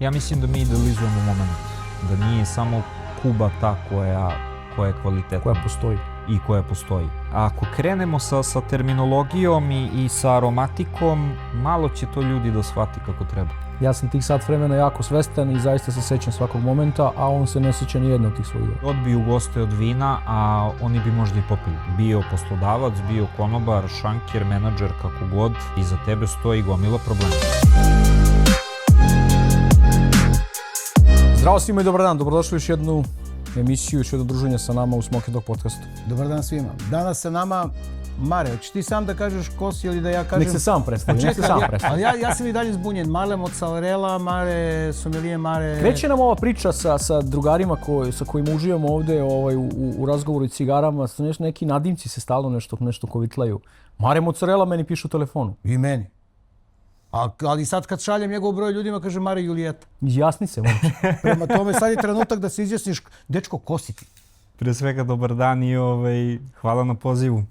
Ja mislim da mi idealizujemo moment, da nije samo Kuba ta koja je kvalitetna. Koja postoji. I koja postoji. A ako krenemo sa terminologijom i sa aromatikom, malo će to ljudi da shvati kako treba. Ja sam tih sat vremena jako svestan i zaista se sećam svakog momenta, a on se ne seća ni jednog tih svojih. Odbiju goste od vina, a oni bi možda i popili. Bio poslodavac, bio konobar, šanker, menadžer, kako god. Iza tebe stoji gomila problema. Zdravo svima i dobar dan, dobrodošli u još jednu emisiju, još jedno druženje sa nama u Smoky Dog podcastu. Dobar dan svima. Danas sa nama Mare, hoćeš ti sam da kažeš ko si ili da ja kažem? Nek se sam predstavi, Ali ja sam i dalje zbunjen. Mare mozzarella, Mare sommelier, Mare... Kreće nam ova priča sa drugarima sa kojima uživamo ovde u razgovoru i cigarama. Neki nadimci se stalno nešto kovitlaju. Mare mozzarella meni piše u telefonu. I meni. Ali sad kad šaljem njegov broj ljudima kaže Mare Julijeta. Jasni se, momče. Prema tome sad je trenutak da se izjasniš, dečko, ko si ti? Pre svega dobar dan i hvala na pozivu.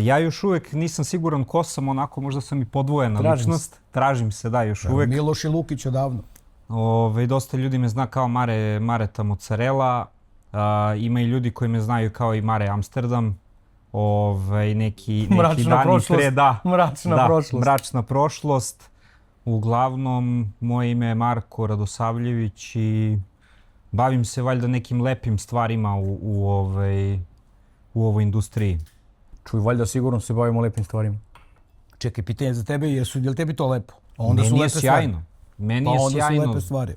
Ja još uvek nisam siguran ko sam, onako možda sam i podvojena ličnost. Tražim se, da, još uvek. Miloš i Lukić odavno. Dosta ljudi me zna kao Mareta mozzarella. Ima i ljudi koji me znaju kao i Mare Amsterdam. Neki dani pre, da. Mračna prošlost. Uglavnom, moje ime je Marko Radosavljević i bavim se valjda nekim lepim stvarima u ovoj industriji. Čuj, valjda sigurno se bavimo lepim stvarima. Čekaj, pitanje za tebe, je li tebi to lepo? Meni je sjajno. Onda su lepe stvari.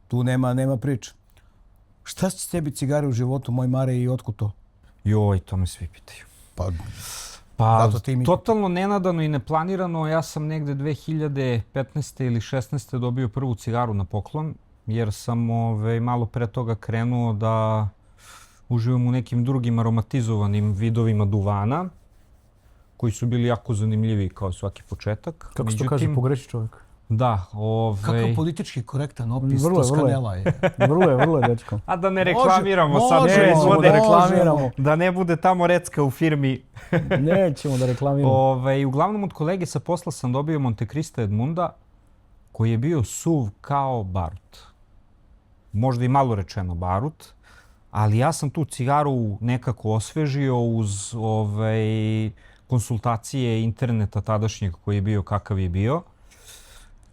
Tu nema priče. Šta će tebi cigare u životu, moj Mare, i otkud to? Joj, to me svi pitaju. Pa totalno nenadano i neplanirano. Ja sam negde 2015. ili 16. dobio prvu cigaru na poklon, jer sam malo pre toga krenuo da uživam u nekim drugim aromatizovanim vidovima duvana, koji su bili jako zanimljivi kao svaki početak. Kako se to kaže, pogreši čovjek? Da. Kakav politički korektan opis Toskanela je. Vrlo je, dečko. A da ne reklamiramo sad. Nećemo da reklamiramo. Da ne bude tamo recka u firmi. Nećemo da reklamiramo. Uglavnom od kolege sa posla sam dobio Montecrista Edmunda, koji je bio suv kao barut. Možda i malo rečeno barut. Ali ja sam tu cigaru nekako osvežio uz konsultacije interneta tadašnjeg koji je bio kakav je bio.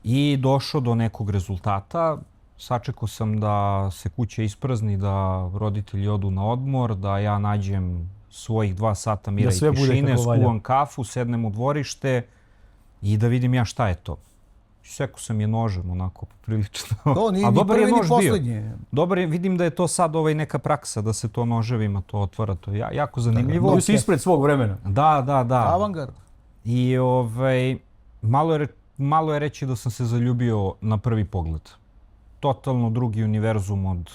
I došao do nekog rezultata. Sačekao sam da se kuća isprazni, da roditelji odu na odmor, da ja nađem svojih 2 sata mira i tišine, skuvam kafu, sednem u dvorište i da vidim ja šta je to. Sekao sam je nožem, onako, poprilično. To nije ni prvi ni poslednji. Dobar je, vidim da je to sad neka praksa, da se to noževima to otvara. To je jako zanimljivo. Da si ispred svog vremena. Da. Avangard. I malo je reći da sam se zaljubio na prvi pogled. Totalno drugi univerzum od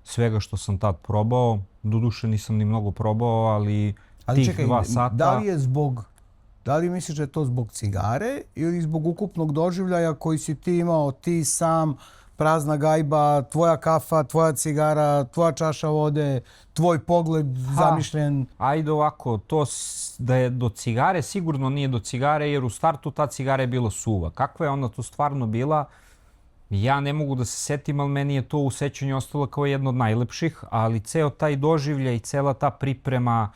svega što sam tad probao. Doduše nisam ni mnogo probao, ali tih čekaj, 2 sata... Da li misliš da je to zbog cigare ili zbog ukupnog doživljaja koji si ti imao, ti sam, prazna gajba, tvoja kafa, tvoja cigara, tvoja čaša vode, tvoj pogled zamišljen? Ajde ovako, to da je do cigare, sigurno nije do cigare, jer u startu ta cigara je bila suva. Kakva je ona to stvarno bila, ja ne mogu da se setim, ali meni je to u sećanju ostalo kao jedno od najlepših, ali ceo taj doživljaj i cela ta priprema,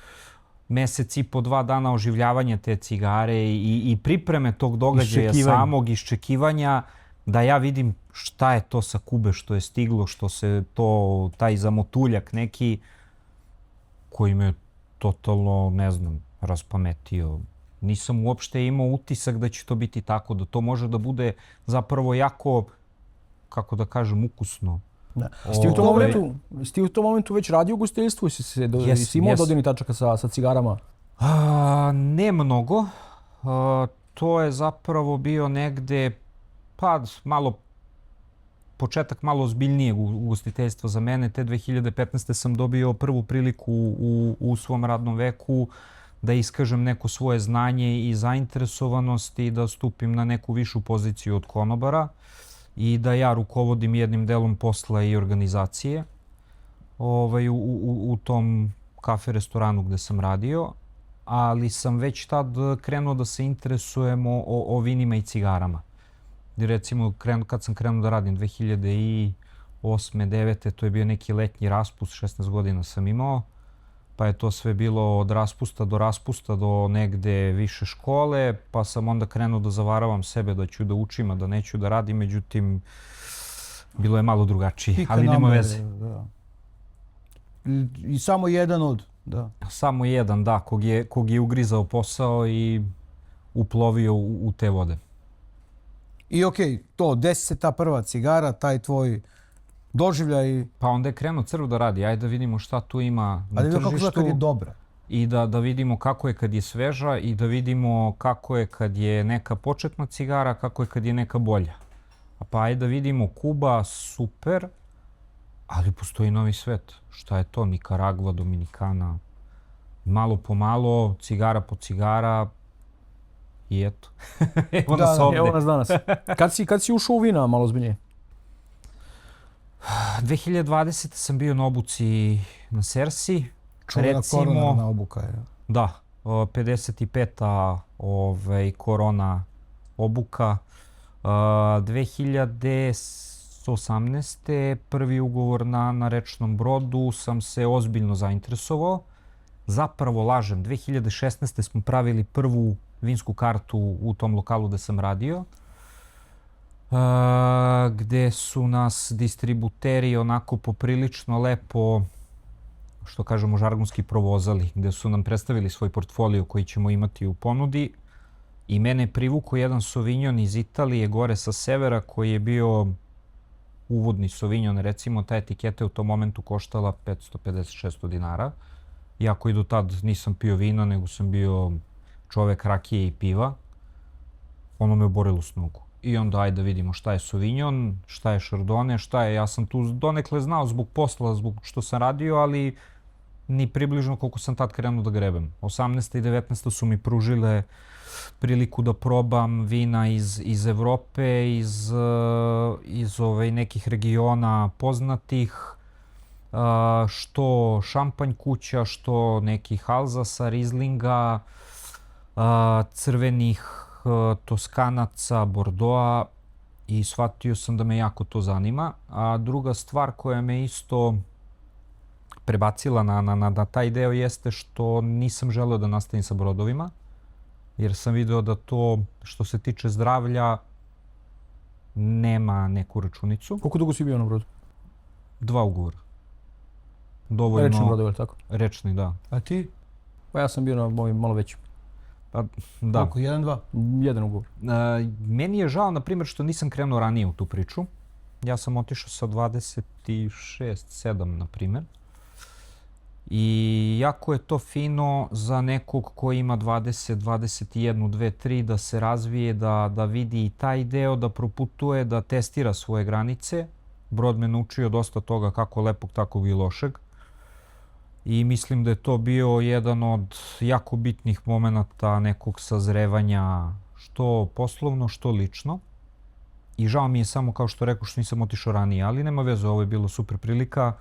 mesec i po 2 dana oživljavanja te cigare i pripreme tog događaja samog iščekivanja, da ja vidim šta je to sa Kube što je stiglo, što se to, taj zamotuljak neki koji me totalno, ne znam, raspametio. Nisam uopšte imao utisak da će to biti tako, da to može da bude zapravo jako, kako da kažem, ukusno. Jesi ti u tom momentu već radio u ugostiteljstvu? Jesi imao dodirnih tačaka sa cigarama? Ne mnogo. To je zapravo bio negde, početak malo ozbiljnijeg ugostiteljstva za mene. Te 2015. sam dobio prvu priliku u svom radnom veku da iskažem neko svoje znanje i zainteresovanost i da stupim na neku višu poziciju od konobara i da ja rukovodim jednim delom posla i organizacije u tom kafe restoranu gde sam radio, ali sam već tad krenuo da se interesujem o vinima i cigarama. gdje recimo kad sam krenuo da radim 2008. 2009. to je bio neki letnji raspust, 16 godina sam imao, pa je to sve bilo od raspusta do negde više škole, pa sam onda krenuo da zavaravam sebe da ću da učim, a da neću da radim, međutim, bilo je malo drugačije, ali nema veze. Da. I samo jedan od, da. Samo jedan, da, kog je ugrizao posao i uplovio u te vode. I okej, to, desi se ta prva cigara, taj tvoj doživljaj. Pa onda je krenuo Crv da radi, ajde da vidimo šta tu ima na Ali kako tržištu. kad je dobra. I da vidimo kako je kad je sveža i da vidimo kako je kad je neka početna cigara, kako je kad je neka bolja. Pa ajde da vidimo Kuba, super, ali postoji novi svet. Šta je to? Nikaragva, Dominikana. Malo po malo, cigara po cigara i eto. Evo nas ovde. Evo nas danas. Kad si ušao u vina malo ozbiljnije? 2020. sam bio na obuci na Sersi. Čuvena koronarna obuka je. Da, 55. korona obuka. 2018. prvi ugovor na rečnom brodu sam se ozbiljno zainteresovao. Zapravo lažem, 2016. smo pravili prvu vinsku kartu u tom lokalu gde sam radio. Gde su nas distributeri onako poprilično lepo, što kažemo žargonski, provozali, gde su nam predstavili svoj portfolio koji ćemo imati u ponudi. I mene je privukao jedan Sauvignon iz Italije, gore sa severa, koji je bio uvodni Sauvignon. Recimo, ta etiketa je u tom momentu koštala 550-600 dinara. Iako i do tad nisam pio vina, nego sam bio čovek rakije i piva. Ono me oborilo s nogu. I onda ajde da vidimo šta je Sauvignon, šta je Chardonnay, šta je. Ja sam tu donekle znao zbog posla, zbog što sam radio, ali ni približno koliko sam tad krenuo da grebem. 18. i 19. su mi pružile priliku da probam vina iz Evrope, iz nekih regiona poznatih, što šampanj kuća, što nekih Alzasa, Rizlinga, crvenih Toskanaca, Bordeauxa, i shvatio sam da me jako to zanima. A druga stvar koja me isto prebacila na taj deo jeste što nisam želeo da nastavim sa brodovima, jer sam video da to što se tiče zdravlja nema neku računicu. Koliko dugo si bio na brodu? 2 ugovora. Dovoljno. Rečni brodovi, tako? Rečni, da. A ti? Pa ja sam bio na mojim malo većim. Pa, da. Koliko? 1, 2? Jedan ugovor. Meni je žao, na primjer, što nisam krenuo ranije u tu priču. Ja sam otišao sa 26, 7, na primjer. I jako je to fino za nekog ko ima 20, 21, 2, 3 da se razvije, da vidi i taj deo, da proputuje, da testira svoje granice. Brod me naučio dosta toga, kako lepog, tako i lošeg. I mislim da je to bio jedan od jako bitnih momenata nekog sazrevanja, što poslovno, što lično. I žao mi je samo, kao što rekao, što nisam otišao ranije, ali nema veze, ovo je bilo super prilika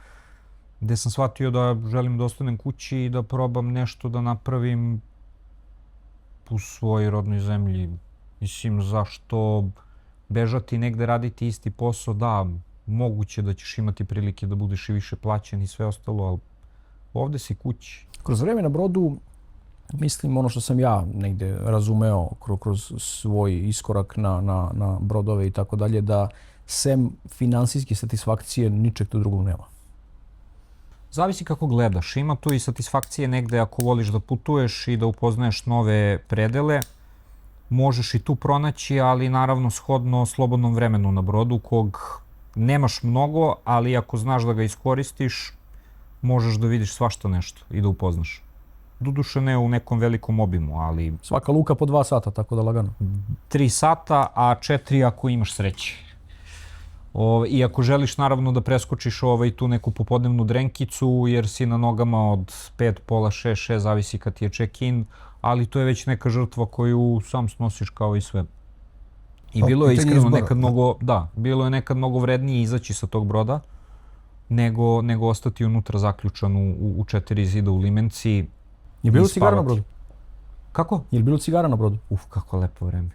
gde sam shvatio da želim da ostanem kući i da probam nešto da napravim u svojoj rodnoj zemlji. Mislim, zašto bežati negde raditi isti posao? Da, moguće da ćeš imati prilike da budeš i više plaćen i sve ostalo, ali ovde si kući. Kroz vreme na brodu, mislim, ono što sam ja negde razumeo kroz svoj iskorak na brodove i tako dalje, da sem finansijske satisfakcije ničeg tu drugog nema. Zavisi kako gledaš. Ima tu i satisfakcije negde ako voliš da putuješ i da upoznaješ nove predele. Možeš i tu pronaći, ali naravno shodno slobodnom vremenu na brodu, kog nemaš mnogo, ali ako znaš da ga iskoristiš, možeš da vidiš svašta nešto i da upoznaš. Doduše ne u nekom velikom obimu, ali... Svaka luka po 2 sata, tako da lagano. 3 sata, a 4 ako imaš sreće. I ako želiš naravno da preskočiš tu neku popodnevnu drenkicu, jer si na nogama od 5, pola 6, zavisi kad ti je check-in, ali to je već neka žrtva koju sam snosiš kao i sve. I bilo je iskreno nekad mnogo, da, bilo je nekad mnogo vrednije izaći sa tog broda, nego ostati unutra zaključan u 4 zida u limenci. Je bilo cigara na brodu? Kako? Je li bilo cigara na brodu? Kako lepo vreme.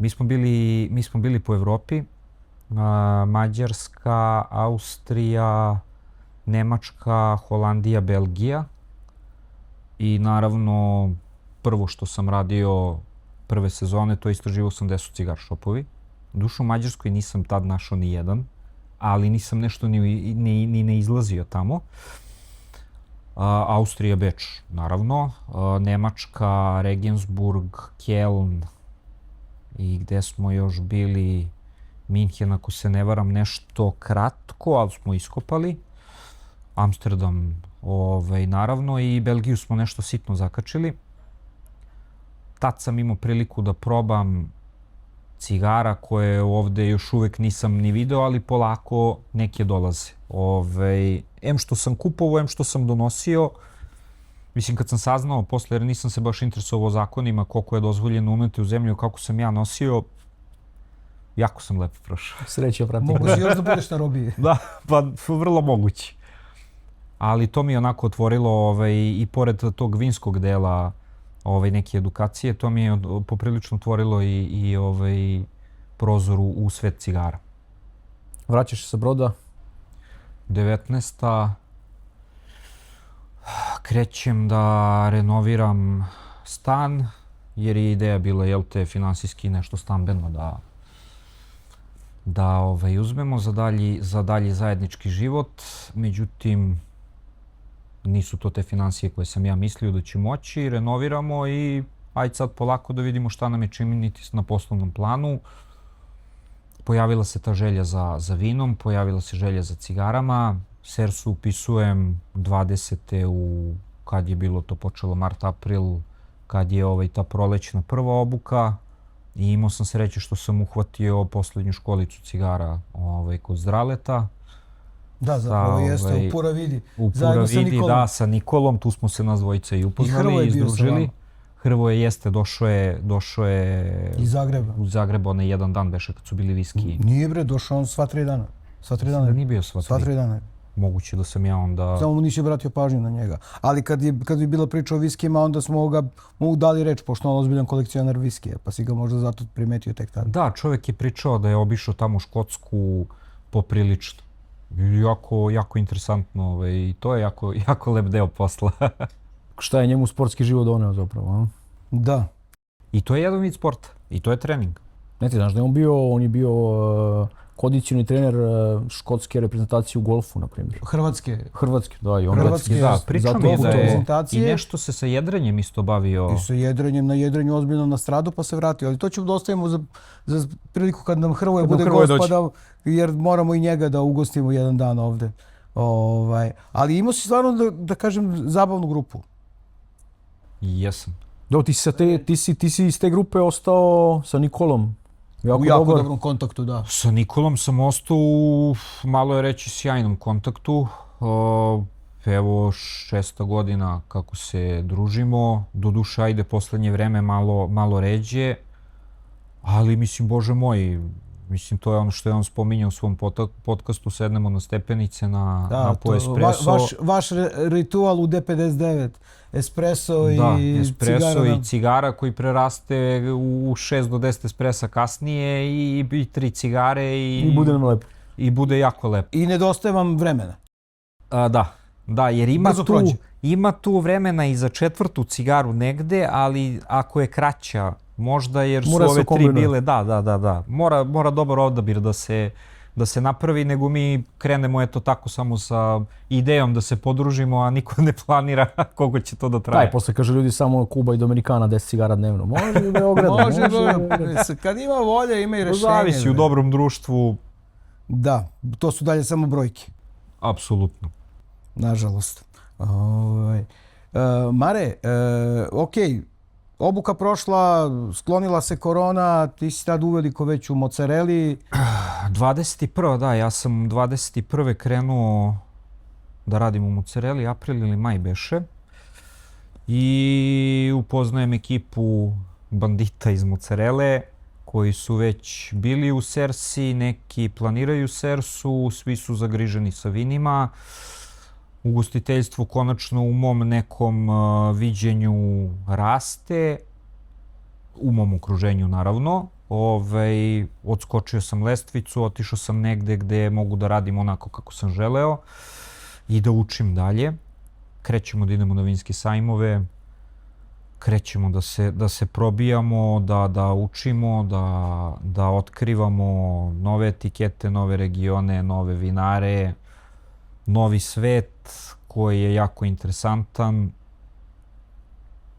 Mi smo bili po Evropi, Mađarska, Austrija, Nemačka, Holandija, Belgija i naravno prvo što sam radio prve sezone, to istraživao sam gde su cigar shopovi. Dušu u Mađarskoj nisam tad našao ni jedan, ali nisam nešto ni ne izlazio tamo. Austrija, Beč, naravno, Nemačka, Regensburg, Keln i gde smo još bili, Minhen, ako se ne varam, nešto kratko, ali smo iskopali. Amsterdam, naravno, i Belgiju smo nešto sitno zakačili. Tad sam imao priliku da probam cigara koje ovde još uvek nisam ni video, ali polako neke dolaze. Em što sam kupovao, em što sam donosio. Mislim, kad sam saznao posle, jer nisam se baš interesovao zakonima, koliko je dozvoljeno uneti u zemlju, kako sam ja nosio, jako sam lepo prošao. Sreća, brate. Mogu si još da budeš na robiji. Da, pa vrlo moguće. Ali to mi je onako otvorilo i pored tog vinskog dela neke edukacije, to mi je poprilično otvorilo i prozor u svet cigara. Vraćaš se sa broda? 19. Krećem da renoviram stan, jer je ideja bila, jel te, finansijski nešto stambeno da uzmemo za dalji zajednički život. Međutim, nisu to te financije koje sam ja mislio da će moći. Renoviramo i ajde sad polako da vidimo šta nam je činiti na poslovnom planu. Pojavila se ta želja za vinom, pojavila se želja za cigarama. Sersu upisujem 20. kad je bilo to počelo, mart, april, kad je ta prolećna prva obuka. I imao sam sreće što sam uhvatio poslednju školicu cigara kod Zdraleta. Da, zapravo jeste, u Pura Vidi. U Pura Vidi, da, sa Nikolom, tu smo se nas dvojica i upoznali i izdružili. Hrvoje jeste, došao je iz Zagreba. U Zagreb, onaj jedan dan beše kad su bili viski. Nije bre, došao on sva 3 dana. Sva 3 dana. Nije bio sva 3 dana. Moguće da sam ja onda... Samo mu nisi obratio pažnju na njega. Ali kad je bila priča o viskijima, onda smo mu dali reč, pošto on ozbiljan kolekcionar viskija, pa si ga možda zato primetio tek tada. Da, čovjek je pričao da je obišao tamo Škotsku poprilično. Jako interesantno i to je jako lep deo posla. Šta je njemu sportski život doneo zapravo, a? Da. I to je jedan vid sporta. I to je trening. Ne ti znaš da on je bio kondicioni trener škotske reprezentacije u golfu, na primjer. Hrvatske, da. I on da, pričao mi je da je i nešto se sa jedrenjem isto bavio. I sa jedrenjem, na jedrenju ozbiljno nastradao pa se vratio. Ali to ćemo da ostavimo za priliku kad nam Hrvoje bude gospoda, jer moramo i njega da ugostimo jedan dan ovde. Ali imao si stvarno, da kažem, zabavnu grupu. Jesam. Ti si iz te grupe ostao sa Nikolom. U jako dobrom kontaktu, da. Sa Nikolom sam ostao u, malo je reći, sjajnom kontaktu. Evo 6. godina kako se družimo. Doduše, ajde, poslednje vreme malo ređe. Ali, mislim, Bože moj, mislim, to je ono što je on spominjao u svom podcastu, sednemo na stepenice na po espresso. Vaš ritual u D59, espresso i cigara. Da, espresso i cigara koji preraste u 6 do 10 espressa kasnije i 3 cigare i bude nam lepo. I bude jako lepo. I nedostaje vam vremena. Da, jer ima tu vremena i za 4. cigaru negde, ali ako je kraća, možda, jer su ove 3 bile, da. Mora dobar odabir da se napravi, nego mi krenemo eto tako samo sa idejom da se podružimo, a niko ne planira koliko će to da traje. Posle kaže ljudi samo Kuba i Dominikana 10 cigara dnevno. Može Beograd. Može. Kad ima volja, ima i rešenje. Zavisi u dobrom društvu. Da, to su dalje samo brojke. Apsolutno. Nažalost. Mare, okej. Obuka prošla, sklonila se korona, ti si tad uveliko već u mozzarelli. 21. da, ja sam 21. krenuo da radim u mozzarelli, april ili maj beše. I upoznajem ekipu bandita iz mozzarelle koji su već bili u Sersi, neki planiraju Sersu, svi su zagriženi sa vinima. Ugostiteljstvo konačno u mom nekom viđenju raste, u mom okruženju naravno. Odskočio sam lestvicu, otišao sam negde gde mogu da radim onako kako sam želeo i da učim dalje. Krećemo da idemo na vinske sajmove, krećemo da se probijamo, da učimo, da otkrivamo nove etikete, nove regione, nove vinare, novi svet koji je jako interesantan.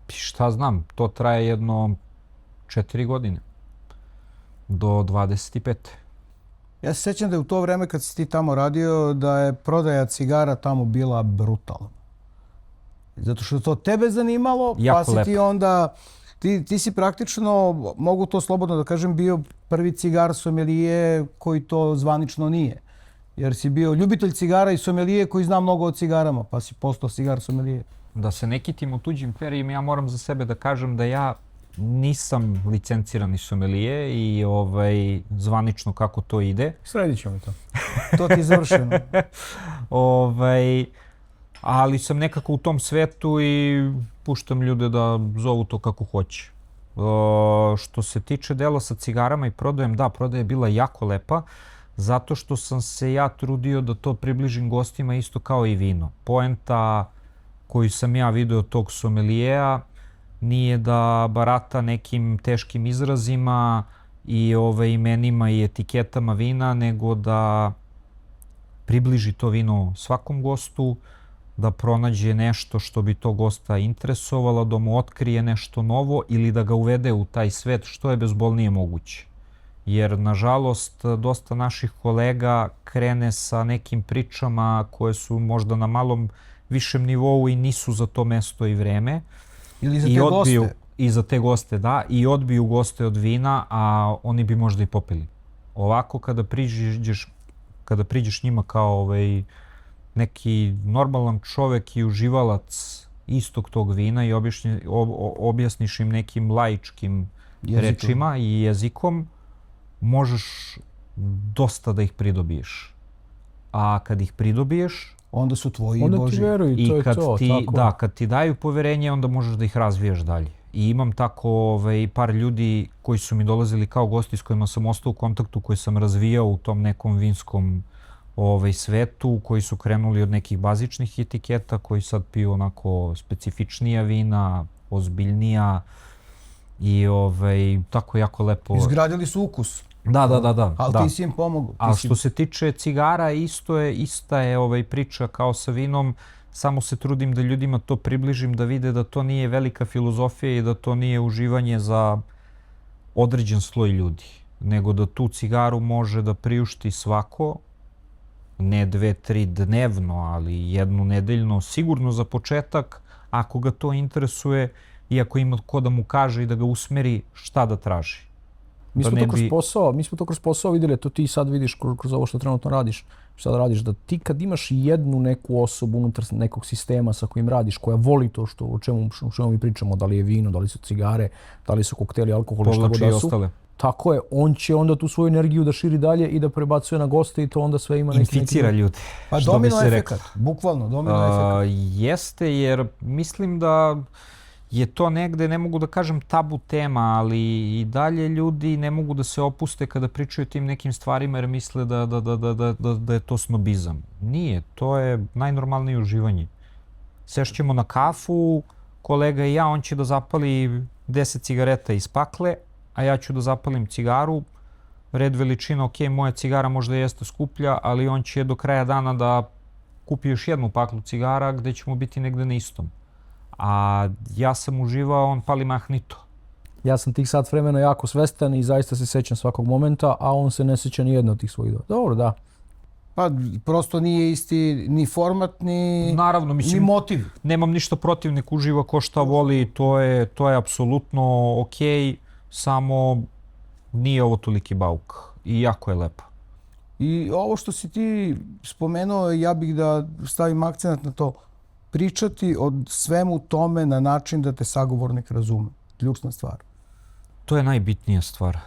Šta znam, to traje jedno 4 godine do 25. Ja se sjećam da je u to vreme kad si ti tamo radio da je prodaja cigara tamo bila brutalna. Zato što je to tebe zanimalo, jako pa si lepo. ti onda... Ti si praktično, mogu to slobodno da kažem, bio prvi cigar somelije koji to zvanično nije. Jer si bio ljubitelj cigara i somelije koji zna mnogo o cigarama, pa si postao cigar somelije. Da se ne kitim u tuđim perijima, ja moram za sebe da kažem da ja nisam licencirani somelije i zvanično kako to ide. Sredit ćemo to. To ti je završeno. Ali sam nekako u tom svetu i puštam ljude da zovu to kako hoće. Što se tiče dela sa cigarama i prodajem, da, prodaja je bila jako lepa, zato što sam se ja trudio da to približim gostima isto kao i vino. Poenta koju sam ja video tog somelijeja nije da barata nekim teškim izrazima i imenima i etiketama vina, nego da približi to vino svakom gostu, da pronađe nešto što bi to gosta interesovalo, da mu otkrije nešto novo ili da ga uvede u taj svet što je bezbolnije moguće. Jer, nažalost, dosta naših kolega krene sa nekim pričama koje su možda na malom višem nivou i nisu za to mesto i vreme. Ili za te goste. I za te goste, da. I odbiju goste od vina, a oni bi možda i popili. Ovako, kada priđeš njima kao neki normalan čovek i uživalac istog tog vina i objasniš im nekim laičkim rečima i jezikom, možeš dosta da ih pridobiješ. A kad ih pridobiješ, onda su tvoji i Božji. Onda ti veruju, i to je kad to. kad ti daju poverenje, onda možeš da ih razvijaš dalje. I imam tako par ljudi koji su mi dolazili kao gosti s kojima sam ostao u kontaktu, koji sam razvijao u tom nekom vinskom svetu, koji su krenuli od nekih bazičnih etiketa, koji sad piju onako specifičnija vina, ozbiljnija i tako jako lepo. Izgradili su ukus. Da. Ali ti si im pomogao. A što se tiče cigara, ista je priča kao sa vinom, samo se trudim da ljudima to približim, da vide da to nije velika filozofija i da to nije uživanje za određen sloj ljudi, nego da tu cigaru može da priušti svako, ne 2-3 dnevno, ali jednu nedeljno, sigurno za početak, ako ga to interesuje i ako ima ko da mu kaže i da ga usmeri šta da traži. Mi smo to kroz posao vidjeli, to ti sad vidiš kroz ovo što trenutno radiš, šta da radiš, da ti kad imaš jednu neku osobu unutar nekog sistema sa kojim radiš, koja voli to o čemu mi pričamo, da li je vino, da li su cigare, da li su kokteli, alkohol, šta god da su. Ostale. Tako je, on će onda tu svoju energiju da širi dalje i da prebacuje na goste i to onda sve ima neki... Inficira ljude. Pa domino efekat, bukvalno domino efekat. Jeste, jer mislim da je to negde, ne mogu da kažem tabu tema, ali i dalje ljudi ne mogu da se opuste kada pričaju tim nekim stvarima jer misle da je to snobizam. Nije, to je najnormalnije uživanje. Sešćemo na kafu, kolega i ja, on će da zapali 10 cigareta iz pakle, a ja ću da zapalim cigaru. Red veličina, ok, moja cigara možda jeste skuplja, ali on će do kraja dana da kupi još jednu paklu cigara gde ćemo biti negde na istom. A ja sam uživao, on pali mahnito. Ja sam tih sat vremena jako svestan i zaista se sećam svakog momenta, a on se ne seća ni jedno od tih svojih. Dobro, da. Pa prosto nije isti ni format, ni motiv. Nemam ništa protiv, nek uživa ko šta voli, to je apsolutno okej, samo nije ovo toliki bauk i jako je lepo. I ovo što si ti spomenuo, ja bih da stavim akcenat na to. Pričati o svemu tome na način da te sagovornik razume. Ključna stvar. To je najbitnija stvar.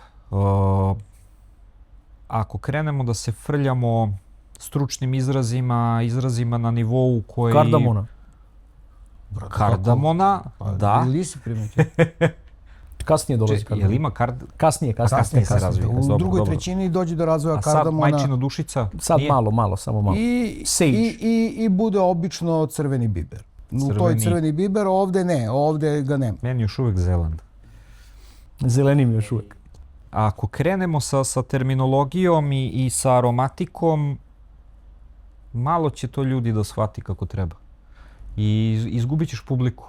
Ako krenemo da se frljamo stručnim izrazima na nivou koji... Kardamona. Kardamona, da. Ili si primetio? kasnije dolazi Jel kardamon. ima Kasnije Kasnije se razvija. U Dobro, drugoj dobro. trećini dođe do razvoja A sad kardamona. majčina dušica Sad nije? malo, samo malo. Sage. I bude obično crveni biber. U toj crveni biber, ovde ne, ovde ga nema. Meni još uvek zelen. Zelenim još uvek. Ako krenemo sa terminologijom i sa aromatikom, malo će to ljudi da shvati kako treba. I izgubit ćeš publiku.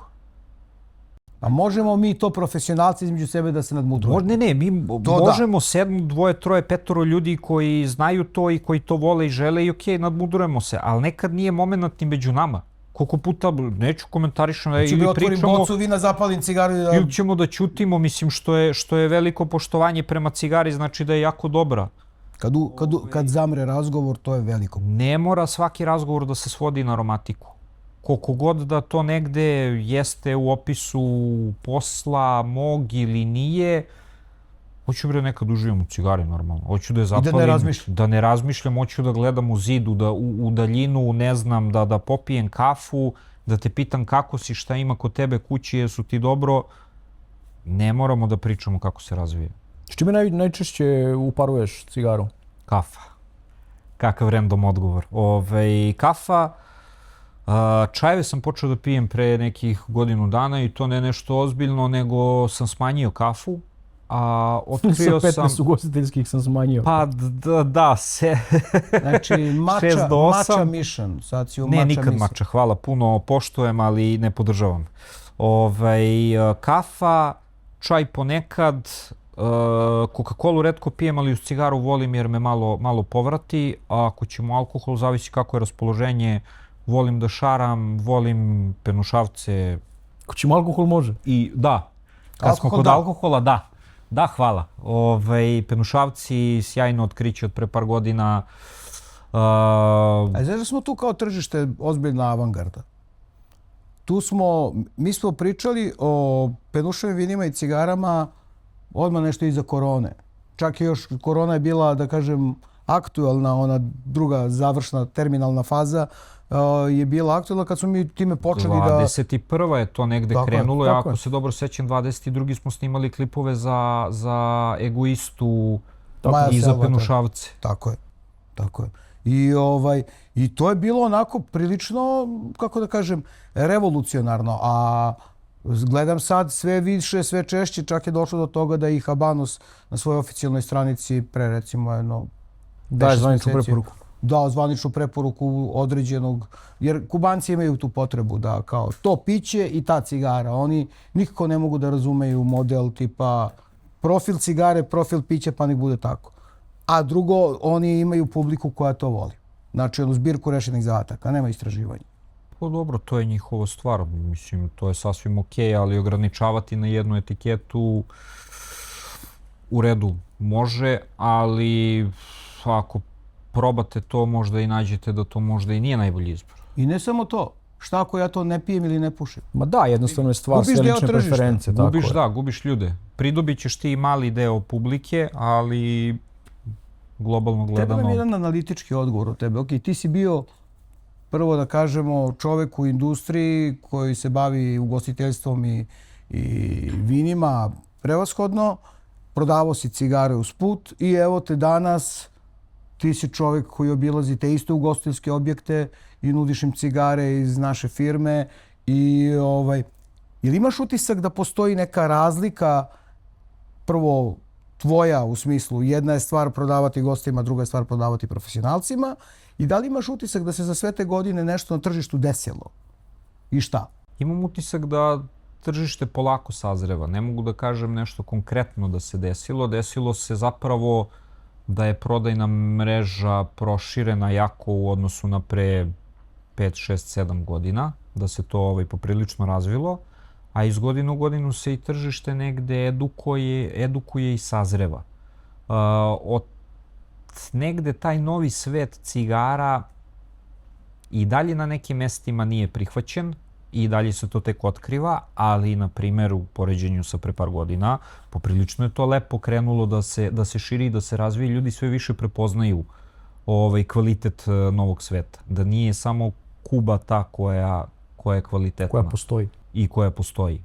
A možemo mi to profesionalci između sebe da se nadmudrujemo? Ne, mi možemo 7, 2, 3, 5 ljudi koji znaju to i koji to vole i žele i okej, nadmudrujemo se, ali nekad nije moment ni među nama. Koliko puta, neću komentarišem, ili otvorim bocu vina, zapalim cigaru i ili ćemo da ćutimo, mislim, što je veliko poštovanje prema cigari, znači da je jako dobra. Kad zamre razgovor, to je veliko. Ne mora svaki razgovor da se svodi na aromatiku. Koliko god da to negde jeste u opisu posla mog ili nije, hoću nekad uživam u cigari normalno. Hoću da je zapalim. Da ne razmišljam, hoću da gledam u zid, u daljinu, ne znam, da popijem kafu, da te pitam kako si, šta ima kod tebe kući, jesu ti dobro. Ne moramo da pričamo kako se razvije. S čime najčešće uparuješ cigaru? Kafa. Kakav random odgovor. Kafa, čajeve sam počeo da pijem pre nekih godinu dana i to ne nešto ozbiljno, nego sam smanjio kafu. Otkrio sam... Sa 15 ugostiteljskih sam smanjio. Pa da, Znači, 6 do 8. Matcha mission. Sad si u ne, nikad matcha, hvala puno, poštujem, ali ne podržavam. Kafa, čaj ponekad, Coca-Colu retko pijem, ali uz cigaru volim jer me malo povrati. A ako ćemo alkohol, zavisi kako je raspoloženje, volim da šaram, volim penušavce. Ako ćemo alkohol, može? Da, kad smo kod alkohola, da. Da, hvala. Penušavci, sjajno otkriće od pre par godina. Znaš da smo tu kao tržište ozbiljna avangarda? Mi smo pričali o penušavim vinima i cigarama odmah nešto iza korone. Čak i još korona je bila, da kažem, aktuelna, ona druga završna terminalna faza je bila aktuelna kad smo mi time počeli da... 21. je to negde krenulo, i ako se dobro sećam, 22. smo snimali klipove za Egoistu i za Penušavce. Tako je. I to je bilo onako prilično, kako da kažem, revolucionarno. A gledam sad sve više, sve češće, čak je došlo do toga da i Habanos na svojoj oficijalnoj stranici pre recimo jedno... Daje zvaničnu preporuku. Dao zvaničnu preporuku određenog, jer Kubanci imaju tu potrebu da kao to piće i ta cigara. Oni nikako ne mogu da razumeju model tipa profil cigare, profil pića, pa nek bude tako. A drugo, oni imaju publiku koja to voli. Znači, onu zbirku rešenih zadataka, nema istraživanja. Pa dobro, to je njihova stvar. Mislim, to je sasvim okej, ali ograničavati na jednu etiketu u redu može, ali ako probate to, možda i nađete da to možda i nije najbolji izbor. I ne samo to. Šta ako ja to ne pijem ili ne pušim? Ma da, jednostavno je stvar sve lične preference. Gubiš ljude. Pridobit ćeš ti mali deo publike, ali globalno gledano... Treba nam jedan analitički odgovor od tebe. Ok, ti si bio, prvo da kažemo, čovek u industriji koji se bavi ugostiteljstvom i vinima prevashodno, prodavao si cigare usput i evo te danas, ti si čovjek koji obilazi te iste ugostiteljske objekte i nudiš im cigare iz naše firme. Ili imaš utisak da postoji neka razlika, prvo tvoja u smislu, jedna je stvar prodavati gostima, druga je stvar prodavati profesionalcima, i da li imaš utisak da se za sve te godine nešto na tržištu desilo? I šta? Imam utisak da tržište polako sazreva. Ne mogu da kažem nešto konkretno da se desilo. Desilo se zapravo da je prodajna mreža proširena jako u odnosu na pre 5, 6, 7 godina, da se to poprilično razvilo, a iz godine u godinu se i tržište negde edukuje i sazreva. Negde taj novi svet cigara i dalje na nekim mestima nije prihvaćen i dalje se to tek otkriva, ali na primjer u poređenju sa pre par godina poprilično je to lepo krenulo da se širi i da se razvije. Ljudi sve više prepoznaju kvalitet novog sveta. Da nije samo Kuba ta koja je kvalitetna. Koja postoji. I koja postoji.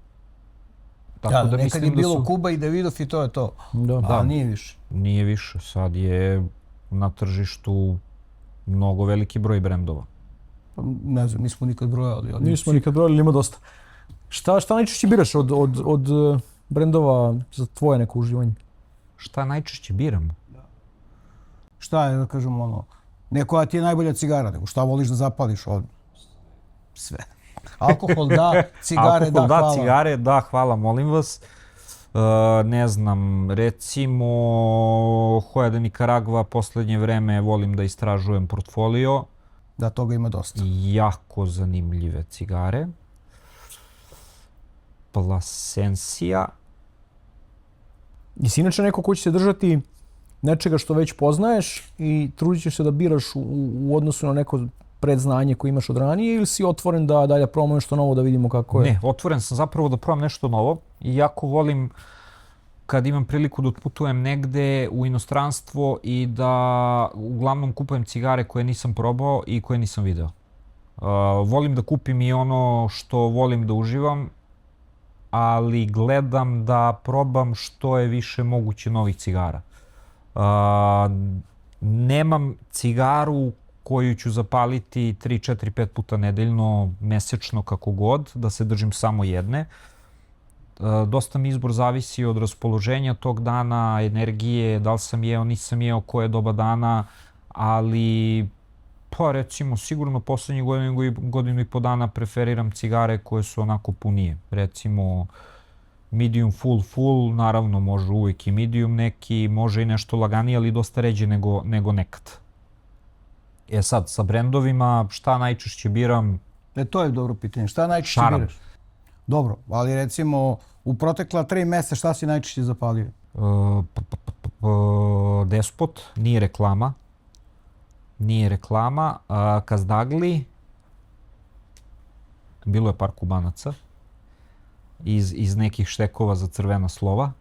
Tako da nekad je mislim da bilo su... Kuba i Davidoff i to je to. Da. A nije više. Nije više, sad je na tržištu mnogo veliki broj brendova. Ne znam, nismo nikad brojali. Ali Nismo nikad brojali, ima dosta. Šta najčešće biraš od brendova za tvoje neko uživanje? Šta najčešće biram? Šta je, da kažem, ono, nekoja ti je najbolja cigara, nego šta voliš da zapališ od sve. Alkohol da, cigare Alkohol, da, hvala. cigare, da, hvala, molim vas. Ne znam, recimo, Hoja de Nicaragua, poslednje vreme volim da istražujem portfolio. Da, toga ima dosta. Jako zanimljive cigare. Plasencia. Jesi inače neko ko će se držati nečega što već poznaješ i trudit ćeš se da biraš u odnosu na neko predznanje koje imaš od ranije ili si otvoren da dalje probamo nešto novo da vidimo kako je? Ne, otvoren sam zapravo da probam nešto novo i jako volim kad imam priliku da otputujem negde u inostranstvo i da uglavnom kupujem cigare koje nisam probao i koje nisam video. Volim da kupim i ono što volim da uživam, ali gledam da probam što je više moguće novih cigara. Nemam cigaru koju ću zapaliti 3, 4, 5 puta nedeljno, mesečno, kako god, da se držim samo jedne. Dosta mi izbor zavisi od raspoloženja tog dana, energije, da li sam jeo, nisam jeo, koje doba dana, ali pa recimo sigurno poslednjih godinu i po dana preferiram cigare koje su onako punije. Recimo medium, full, naravno može uvijek i medium neki, može i nešto laganije, ali dosta ređe nego nekad. Sad, sa brendovima, šta najčešće biram? To je dobro pitanje. Šta najčešće Šaran. biraš? Dobro, ali recimo u protekla 3 meseca šta si najčešće zapalio? Despot, nije reklama. Kazdagli, bilo je par kubanaca iz nekih štekova za crvena slova.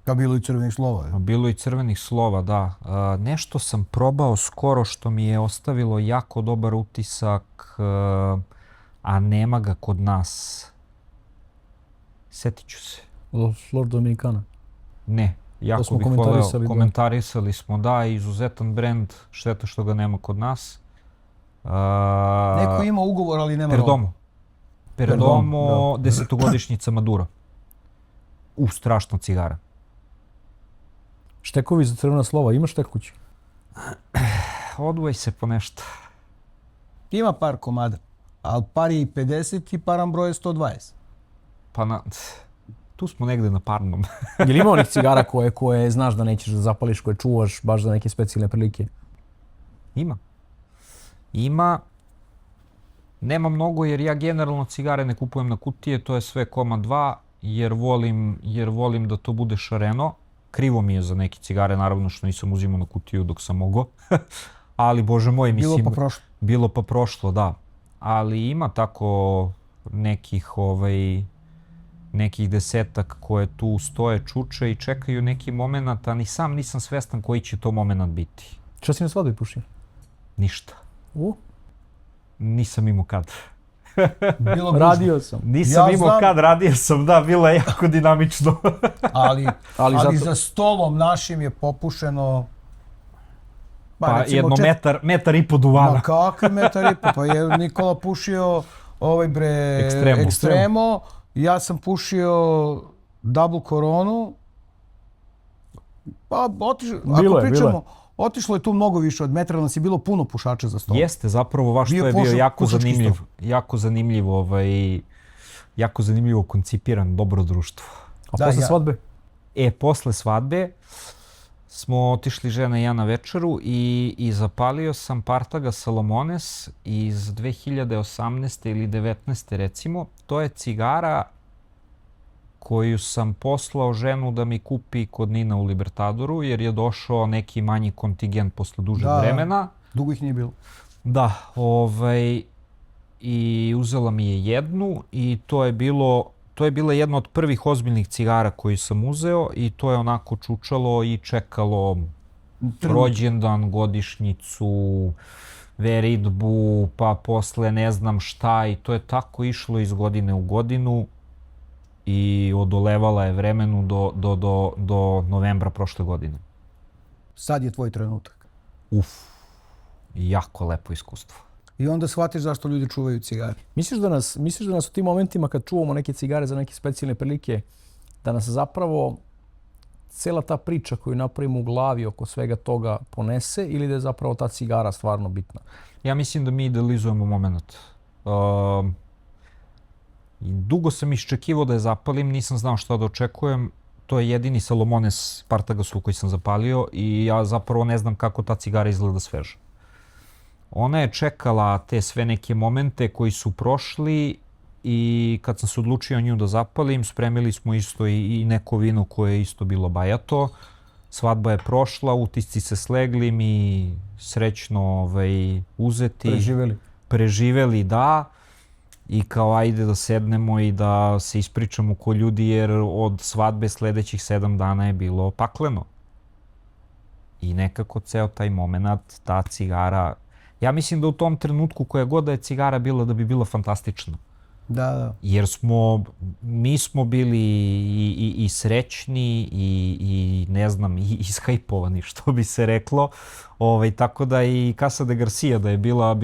Kao bilo i crvenih slova. Bilo i crvenih slova, da. Nešto sam probao skoro što mi je ostavilo jako dobar utisak, a nema ga kod nas. Setit ću se. Flor Dominicana. Ne, jako smo bih komentarisali, voleo. da. Komentarisali smo, da, izuzetan brend, šteta što ga nema kod nas. Neko ima ugovor, ali nema Perdomo. Perdomo, da. 10-godišnjica Maduro. Strašna cigara. Štekovi za crvena slova, imaš štek kući? Odvoj se po nešto. Ima par komada, ali par je i 50 i param broje 120. Pa tu smo negde na parnom. Je li ima onih cigara koje znaš da nećeš da zapališ, koje čuvaš baš za neke specijalne prilike? Ima. Nema mnogo jer ja generalno cigare ne kupujem na kutije, to je sve koma 2, jer volim da to bude šareno. Krivo mi je za neke cigare, naravno što nisam uzimao na kutiju dok sam mogao. Ali bože moj, mislim... Bilo pa prošlo. Bilo pa prošlo, da. Ali ima tako nekih desetak koje tu stoje, čuče i čekaju neki moment, a ni sam nisam svestan koji će to moment biti. Šta si na svadbi pušio? Ništa. Nisam imao kad. Radio sam. Nisam imao kad, radio sam, da, bilo je jako dinamično. ali za stolom našim je popušeno... Pa jedno metar i po duvana. Ma kakvi metar i po? Pa je Nikola pušio Ekstremo. Ja sam pušio Double Coronu. Pa otišlo je tu mnogo više od metra, nas je bilo puno pušača za stolom. Jeste, zapravo vaš to je bio jako zanimljivo koncipiran, dobro društvo. A posle svadbe? Posle svadbe smo otišli žena i ja na večeru i zapalio sam Partaga Salomones iz 2018. ili 19. recimo. To je cigara koju sam poslao ženu da mi kupi kod Nina u Libertadoru, jer je došao neki manji kontingent posle dužeg vremena. Dugo ih nije bilo. Da, i uzela mi je jednu i to je bila jedna od prvih ozbiljnih cigara koju sam uzeo i to je onako čučalo i čekalo rođendan, godišnjicu, veridbu, pa posle ne znam šta i to je tako išlo iz godine u godinu i odolevala je vremenu do novembra prošle godine. Sad je tvoj trenutak. Jako lepo iskustvo. I onda shvatiš zašto ljudi čuvaju cigare. Misliš da nas u tim momentima kad čuvamo neke cigare za neke specijalne prilike, da nas zapravo cela ta priča koju napravimo u glavi oko svega toga ponese ili da je zapravo ta cigara stvarno bitna? Ja mislim da mi idealizujemo moment. Dugo sam iščekivao da je zapalim, nisam znao šta da očekujem. To je jedini Salomones Partagasu koji sam zapalio i ja zapravo ne znam kako ta cigara izgleda sveža. Ona je čekala te sve neke momente koji su prošli i kad sam se odlučio nju da zapalim, spremili smo isto i neko vino koje je isto bilo bajato. Svadba je prošla, utisci se slegli, mi srećno uzeti. Preživeli, da. I kao ajde da sednemo i da se ispričamo ko ljudi jer od svadbe sledećih 7 dana je bilo pakleno. I nekako ceo taj moment, ta cigara, ja mislim da u tom trenutku koja god da je cigara bila da bi bila fantastična. Da. Jer mi smo bili i srećni i ne znam, i ishajpovani, što bi se reklo. Tako da i Casa de Garcia da je bila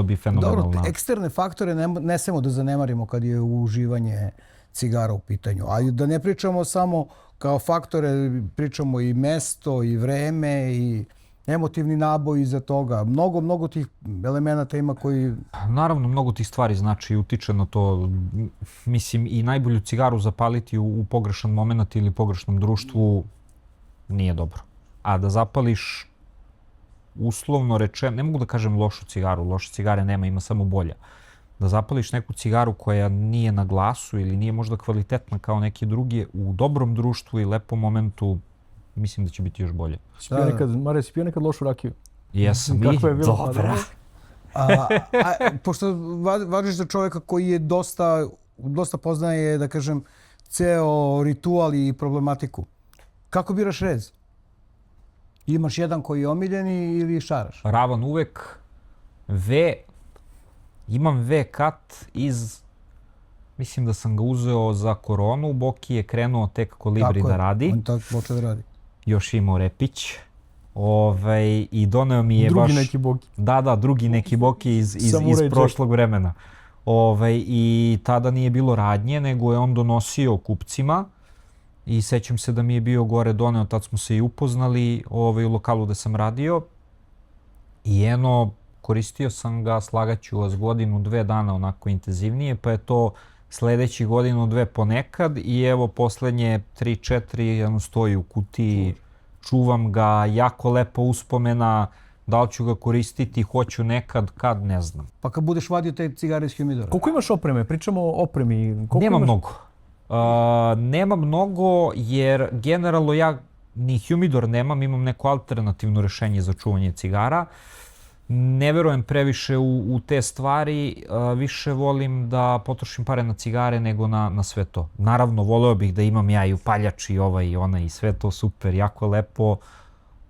bi fenomenalna. Dobro, eksterne faktore ne smemo da zanemarimo kad je uživanje cigara u pitanju. A da ne pričamo samo kao faktore, pričamo i mesto, i vreme, i emotivni naboj iza toga. Mnogo tih elemenata ima koji... Naravno, mnogo tih stvari znači i utiče na to. Mislim, i najbolju cigaru zapaliti u pogrešan moment ili pogrešnom društvu nije dobro. A da zapališ uslovno rečeno, ne mogu da kažem lošu cigaru, loše cigare nema, ima samo bolja. Da zapališ neku cigaru koja nije na glasu ili nije možda kvalitetna kao neki drugi, u dobrom društvu i lepom momentu, mislim da će biti još bolje. Mare, si pio nekad lošu rakiju? Jesam i dobra. Pošto važiš za čovjeka koji je dosta poznaje, da kažem, ceo ritual i problematiku. Kako biraš rez? Imaš jedan koji je omiljeni ili šaraš? Ravan uvek. Imam V kat mislim da sam ga uzeo za koronu. Boki je krenuo tek kolibri da radi. On tako počeo da radi. Još imao repić. I doneo mi je drugi neki boki. Da, drugi neki boki iz prošlog vremena. I tada nije bilo radnje, nego je on donosio kupcima. I sećam se da mi je bio gore doneo, tad smo se i upoznali u lokalu gde sam radio. I koristio sam ga, slagaću vas, 1-2 dana onako intenzivnije, pa je to sledeći 1-2 ponekad i evo poslednje 3-4 stoji u kutiji, čuvam ga, jako lepa uspomena, da li ću ga koristiti, hoću nekad, kad, ne znam. Pa kad budeš vadio te cigare iz humidora? Koliko imaš opreme? Pričamo o opremi. Nema mnogo. Nema mnogo jer generalno ja ni humidor nemam, imam neko alternativno rešenje za čuvanje cigara. Ne verujem previše u te stvari, više volim da potrošim pare na cigare nego na sve to. Naravno, voleo bih da imam ja i upaljač i ovaj i onaj i sve to super, jako lepo,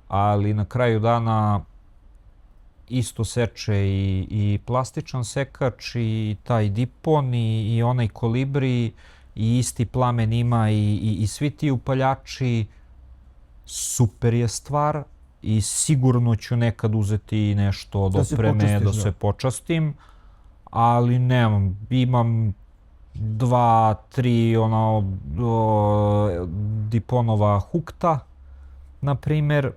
ali na kraju dana isto seče i plastičan sekač i taj dipon i onaj kolibri i isti plamen ima i svi ti upaljači, super je stvar. I sigurno ću nekad uzeti nešto od opreme da se počastim, ali nemam, imam 2-3 diponova hukta, na primer,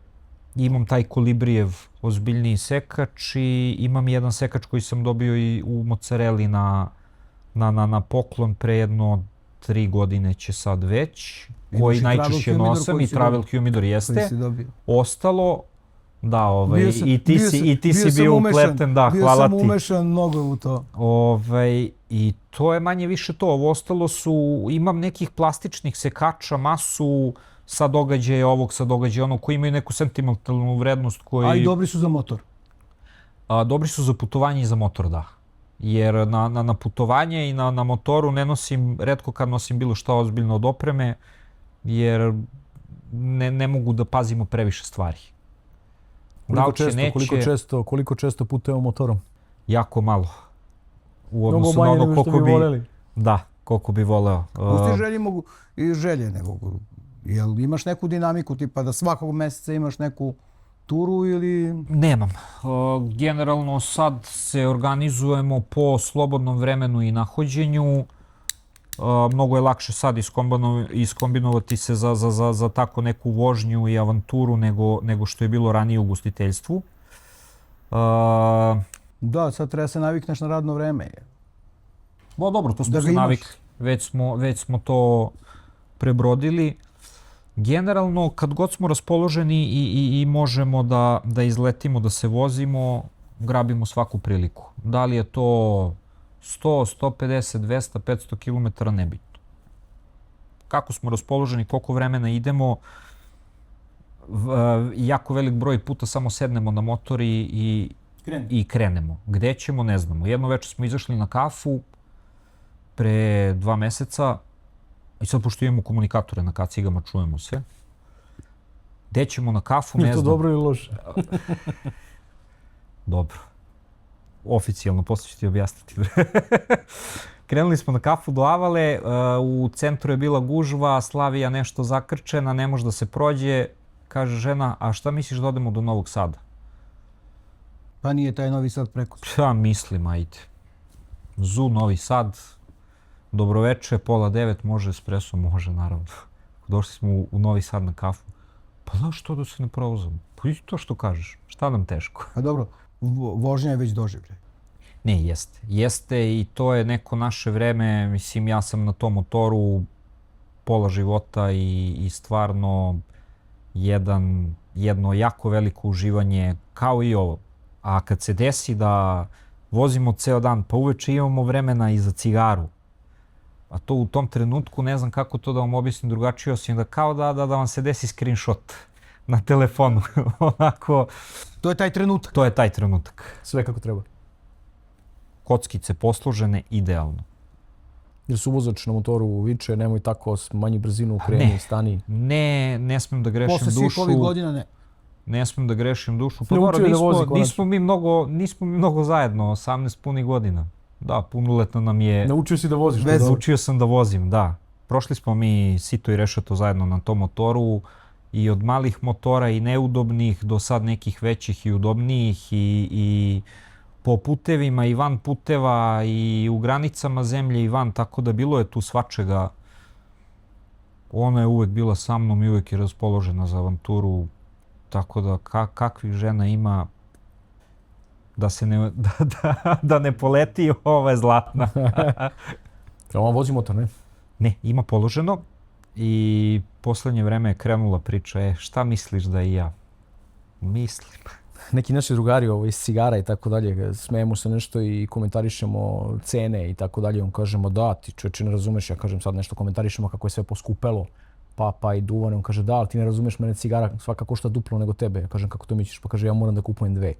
imam taj kolibrijev ozbiljniji sekač i imam jedan sekač koji sam dobio i u mozzarelli na poklon pre jedno 3 godine će sad već, koji najčešće nosam i travel humidor jeste. Ostalo, da, i ti si bio upleten, da, hvala ti. Bio sam umešan mnogo u to. I to je manje više to. Ovo ostalo imam nekih plastičnih sekača, masu sa događaja ovog, sa događaja onog, koji imaju neku sentimentalnu vrednost. A i dobri su za motor? Dobri su za putovanje i za motor, da. Jer na putovanje i na motoru ne nosim, retko kad nosim bilo šta ozbiljno od opreme, jer ne mogu da pazimo previše stvari. Koliko često putujemo motorom? Jako malo. U odnosu na ono koliko bi... voljeli. Da, koliko bi voleo. Pusti želje mogu i želje nego. Jel imaš neku dinamiku tipa da svakog meseca imaš neku turu ili... Nemam. Generalno sad se organizujemo po slobodnom vremenu i nahođenju. Mnogo je lakše sad iskombinovati se za tako neku vožnju i avanturu nego što je bilo ranije u ugostiteljstvu. Da, sad treba se navikneš na radno vreme. Bo dobro, to smo Da se ga imaš. navikli. Već smo to prebrodili. Generalno, kad god smo raspoloženi i možemo da izletimo, da se vozimo, grabimo svaku priliku. Da li je to 100, 150, 200, 500 km, nebitno. Kako smo raspoloženi, koliko vremena idemo, jako velik broj puta samo sednemo na motor i krenemo. Gde ćemo, ne znamo. Jedno večer smo izašli na kafu pre 2 meseca i sad pošto imamo komunikatore na kacigama, čujemo se. Gde ćemo na kafu, ne znam. Je to dobro ili loše? Dobro. Oficijalno, posle ću ti objasniti. Krenuli smo na kafu do Avale, u centru je bila gužva, Slavija nešto zakrčena, ne može da se prođe. Kaže žena, a šta misliš da odemo do Novog Sada? Pa nije taj Novi Sad preko. Ja mislim, ajde. ZU Novi Sad, dobroveče, 8:30, može espresso, može naravno. Došli smo u Novi Sad na kafu. Pa zašto da se ne provozamo? Pa i to što kažeš, šta nam teško? A dobro, vožnja je već doživljaj. Ne, jeste. Jeste i to je neko naše vreme, mislim ja sam na tom motoru pola života i stvarno jedno jako veliko uživanje kao i ovo. A kad se desi da vozimo ceo dan, pa uveče imamo vremena i za cigaru, a to u tom trenutku, ne znam kako to da vam objasnim drugačije, osim da kao da vam se desi screenshot na telefonu. Onako, To je taj trenutak. to je taj trenutak. Sve kako treba. Kockice poslužene, idealno. Jer su vozač na motoru viče, nemoj tako, smanji brzinu, kreni, stani. Ne smem da grešim Posle svih dušu. ovih godina ne. Ne smem da grešim dušu. Pa Naučio dobro, je da vozi konačno. nismo mi mnogo zajedno, 18 punih godina. Da, punoletna nam je... Naučio si da voziš. Bez- Naučio sam da vozim, da. Prošli smo mi sito i rešeto zajedno na tom motoru i od malih motora i neudobnih do sad nekih većih i udobnijih i po putevima i van puteva i u granicama zemlje i van, tako da bilo je tu svačega. Ona je uvek bila sa mnom i uvek je raspoložena za avanturu, tako da kakvih žena ima da ne poleti, ova je zlatna. On vozi motor, ne? Ne, ima položeno i poslednje vreme je krenula priča, šta misliš da i ja? Mislim. Neki naši drugari iz cigara i tako dalje, smejemo se nešto i komentarišemo cene i tako dalje. On kažemo da, ti čovječe ne razumeš, ja kažem sad nešto komentarišemo kako je sve poskupelo, pa i duvane. On kaže da, ali ti ne razumeš, mene cigara svaka košta duplo nego tebe. Ja kažem kako to misliš, pa kaže ja moram da kupujem 2.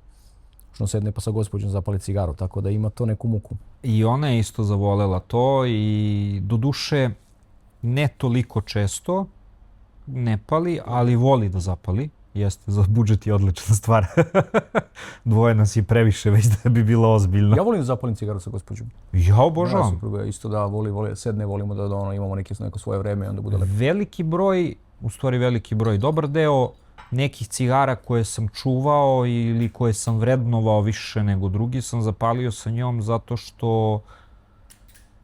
Što on sedne pa sa gospođom zapali cigaru, tako da ima to neku muku. I ona je isto zavolela to i doduše ne toliko često, ne pali, ali voli da zapali. Jeste, za budžet je odlična stvar. Dvoje nas je previše već da bi bilo ozbiljno. Ja volim da zapalim cigaru sa gospođom. Ja obožavam. Supruga isto da voli sedne, volimo da imamo neko svoje vreme i onda bude lepo. Veliki broj, dobar deo nekih cigara koje sam čuvao ili koje sam vrednovao više nego drugi sam zapalio sa njom zato što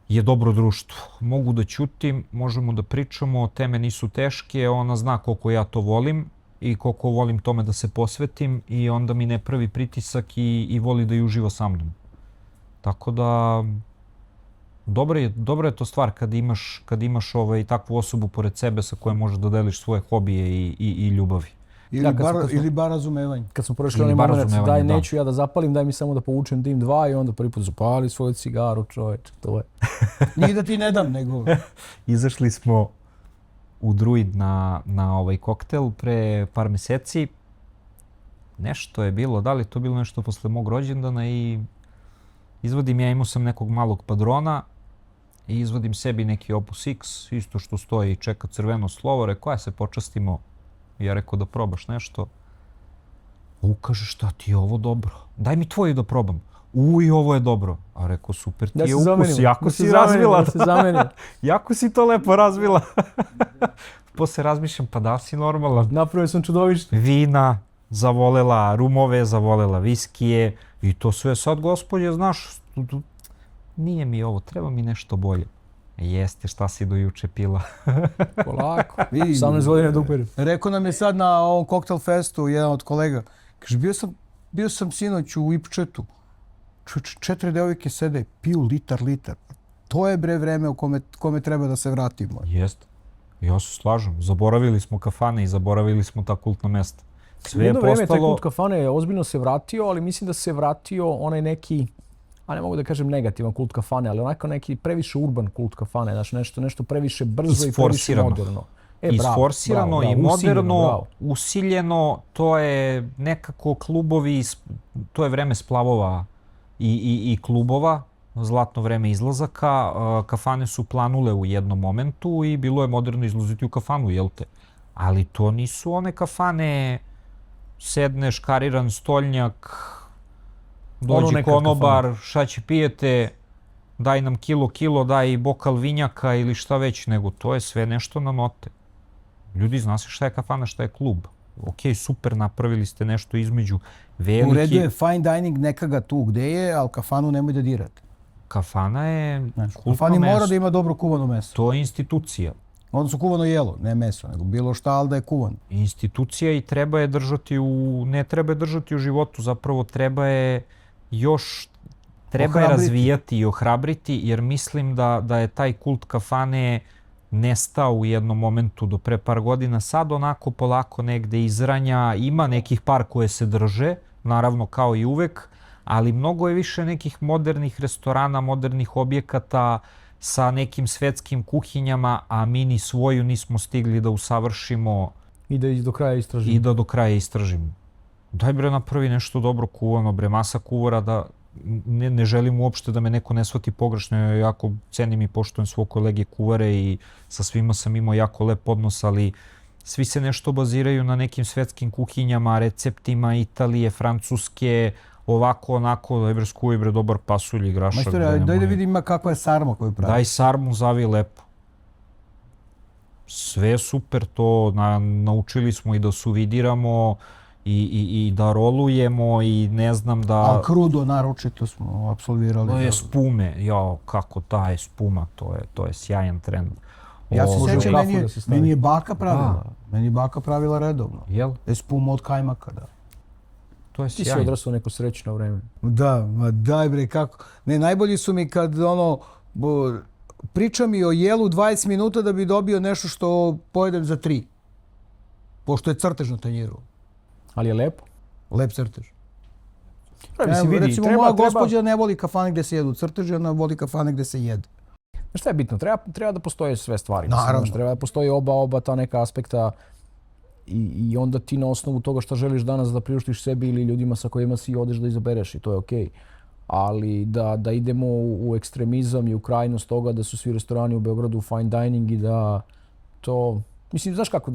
je dobro društvo. Mogu da ćutim, možemo da pričamo, teme nisu teške, ona zna koliko ja to volim i koliko volim tome da se posvetim i onda mi ne pravi pritisak i voli da i uživa sa mnom. Tako da, dobra je to stvar kad imaš takvu osobu pored sebe sa kojom možeš da deliš svoje hobije i ljubavi. Ili bar razumevanje. Kad smo prešli onaj moment, daj neću ja da zapalim, daj mi samo da povučem dim 2 i onda prvi put zapali svoju cigaru, čoveče, to je. Nije da ti ne dam, nego... Izašli smo u Druid na ovaj koktel pre par meseci. Nešto je bilo, da li je to bilo nešto posle mog rođendana i izvadim, ja imao sam nekog malog padrona i izvadim sebi neki Opus X, isto što stoji i čeka crveno slovo, rekao ja se počastimo. Ja rekao da probaš nešto. Kaže šta ti je ovo dobro? Daj mi tvoju da probam. uj, ovo je dobro. A rekao, super ti Da je se ukus, zamenimo. jako si razvila. Da se zamenimo. Jako si to lepo razvila. Posle razmišljam, pa da si normalan. Napravio sam čudovište. Vina zavolela, rumove zavolela, viskije i to sve sad, gospođe, znaš, nije mi ovo, treba mi nešto bolje. Jeste, šta si do juče pila? Polako. Vidi, 18 godina da uperim. Rekao nam je sad na ovom koktel festu jedan od kolega. Kaže, bio sam sinoć u Ipčetu. 4 devojke sede, piju litar. To je bre vreme u kome treba da se vratimo. Jeste. Ja se slažem. Zaboravili smo kafane i zaboravili smo ta kultna mesta. Sve je Jedno vreme taj postalo... kult kafane ozbiljno se vratio, ali mislim da se vratio onaj neki, a ne mogu da kažem negativan kult kafane, ali onako neki previše urban kult kafane, znači nešto previše brzo i previše moderno. Isforsirano i usiljeno, moderno, bravo. usiljeno, to je nekako klubovi, to je vreme splavova i klubova, zlatno vreme izlazaka, kafane su planule u jednom momentu i bilo je moderno izlaziti u kafanu, jel te? Ali to nisu one kafane, sedneš, kariran stoljnjak, dođe konobar, šta će pijete, daj nam kilo, daj bokal vinjaka ili šta već, nego to je sve nešto na note. Ljudi, zna se šta je kafana, šta je klub. Ok, super, napravili ste nešto između veliki... U redu je fine dining nekaga tu gde je, ali kafanu nemoj da dirate. Kafana je kultno Kafani mesto. mora da ima dobro kuvano meso. To je institucija. Odnosno kuvano jelo, ne meso, nego bilo šta, ali da je kuvano. Institucija i treba je držati ne treba je držati u životu, zapravo treba je još razvijati i ohrabriti, jer mislim da je taj kult kafane nestao u jednom momentu do pre par godina. Sad onako polako negde izranja, ima nekih par koje se drže, naravno kao i uvek, ali mnogo je više nekih modernih restorana, modernih objekata sa nekim svetskim kuhinjama, a mi ni svoju nismo stigli da usavršimo I da do kraja istražimo. i da do kraja istražimo. Daj bre, napravi nešto dobro kuvano, bre, masa kuvara, da ne želim uopšte da me neko ne shvati pogrešno, ja jako cenim i poštujem svog kolege kuvare i sa svima sam imao jako lep odnos, ali svi se nešto baziraju na nekim svetskim kuhinjama, receptima Italije, Francuske, ovako, onako, daj bre, skuvaj bre dobar pasulj i grašak. Majstore, daj da vidim ima kakva je sarma koju pravi. Daj sarmu, zavi lepo. Sve je super to, naučili smo i da suvidiramo i da rolujemo i ne znam da... A krudo naročito smo apsolvirali. To je spume, jao, kako ta je spuma, to je sjajan trend. Ja se Može u sjećam, kafu da se stavi. meni je baka pravila. Meni je baka pravila redovno. Jel? Spuma od kajmaka, da. To je Ti si sjajno. odrasao neko srećno vreme. Da, ma daj bre, kako. Ne, najbolji su mi kad priča mi o jelu 20 minuta da bi dobio nešto što pojedem za 3. Pošto je crtež na tanjiru. Ali je lepo. Lep crtež. Recimo, moja gospođa ne voli kafane gde se jedu crteži, ona voli kafane gde se jede. Znaš šta je bitno? Treba da postoje sve stvari. Naravno. Mislim, treba da postoji oba ta neka aspekta i onda ti na osnovu toga šta želiš danas da priuštiš sebi ili ljudima sa kojima si odeš da izabereš i to je okej. Ali da idemo u ekstremizam i u krajnost toga da su svi restorani u Beogradu fine dining i da to... Mislim, znaš kako,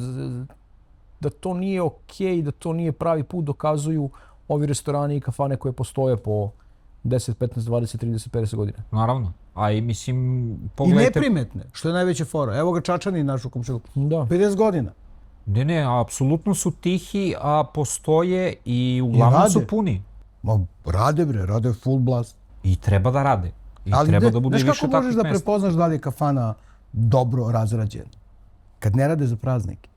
da to nije okej, da to nije pravi put, dokazuju ovi restorani i kafane koje postoje po 10, 15, 20, 30, 50 godina. Naravno. A i mislim, I pogledajte... neprimetne, što je najveća fora. Evo ga Čačani naš u komšiluku. Da. 50 godina. Ne, apsolutno su tihi, a postoje i uglavnom su puni. Ma rade full blast. I treba da rade. I Ali treba da bude znaš više kako možeš takvih da mesta. prepoznaš da li je kafana dobro razrađena? Kad ne rade za praznike.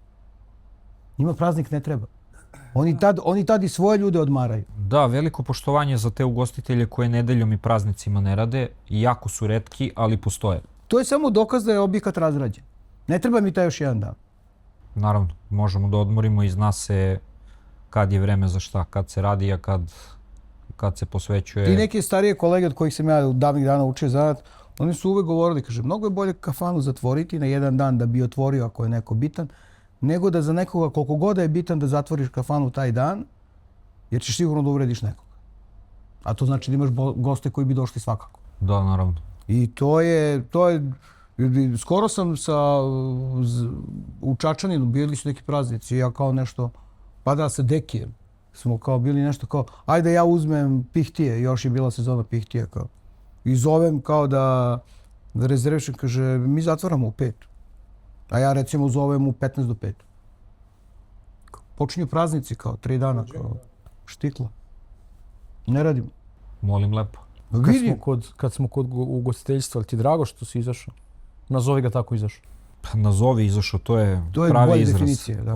Njima praznik ne treba. Oni tad i svoje ljude odmaraju. Da, veliko poštovanje za te ugostitelje koje nedeljom i praznicima ne rade. Jako su retki, ali postoje. To je samo dokaz da je objekat razrađen. Ne treba mi taj još jedan dan. Naravno, možemo da odmorimo i zna se kad je vreme za šta, kad se radi, a kad se posvećuje... Ti neke starije kolege od kojih sam ja davnih dana učio zanat, oni su uvek govorili, kaže, mnogo je bolje kafanu zatvoriti na jedan dan da bi otvorio ako je neko bitan, nego da za nekoga koliko god je bitan da zatvoriš kafanu taj dan, jer ćeš sigurno da uvrediš nekoga. A to znači da imaš goste koji bi došli svakako. Da, naravno. I to je, skoro sam u Čačaninu, bili su neki praznici, ja kao nešto, pa da se dekijem. smo kao bili nešto kao, ajde ja uzmem pihtije, još je bila sezona pihtija kao. I zovem kao da rezervišem, kaže, mi zatvaramo u 5. A ja recimo zovem u 15 do 5. Počinju praznici kao 3 dana, kao štikla. Ne radimo. Molim lepo. Kad smo kod ugostiteljstva, ali ti je drago što si izašao? Nazovi ga tako izašao. Pa nazovi izašao, to je To je pravi bolja izraz. definicija, da.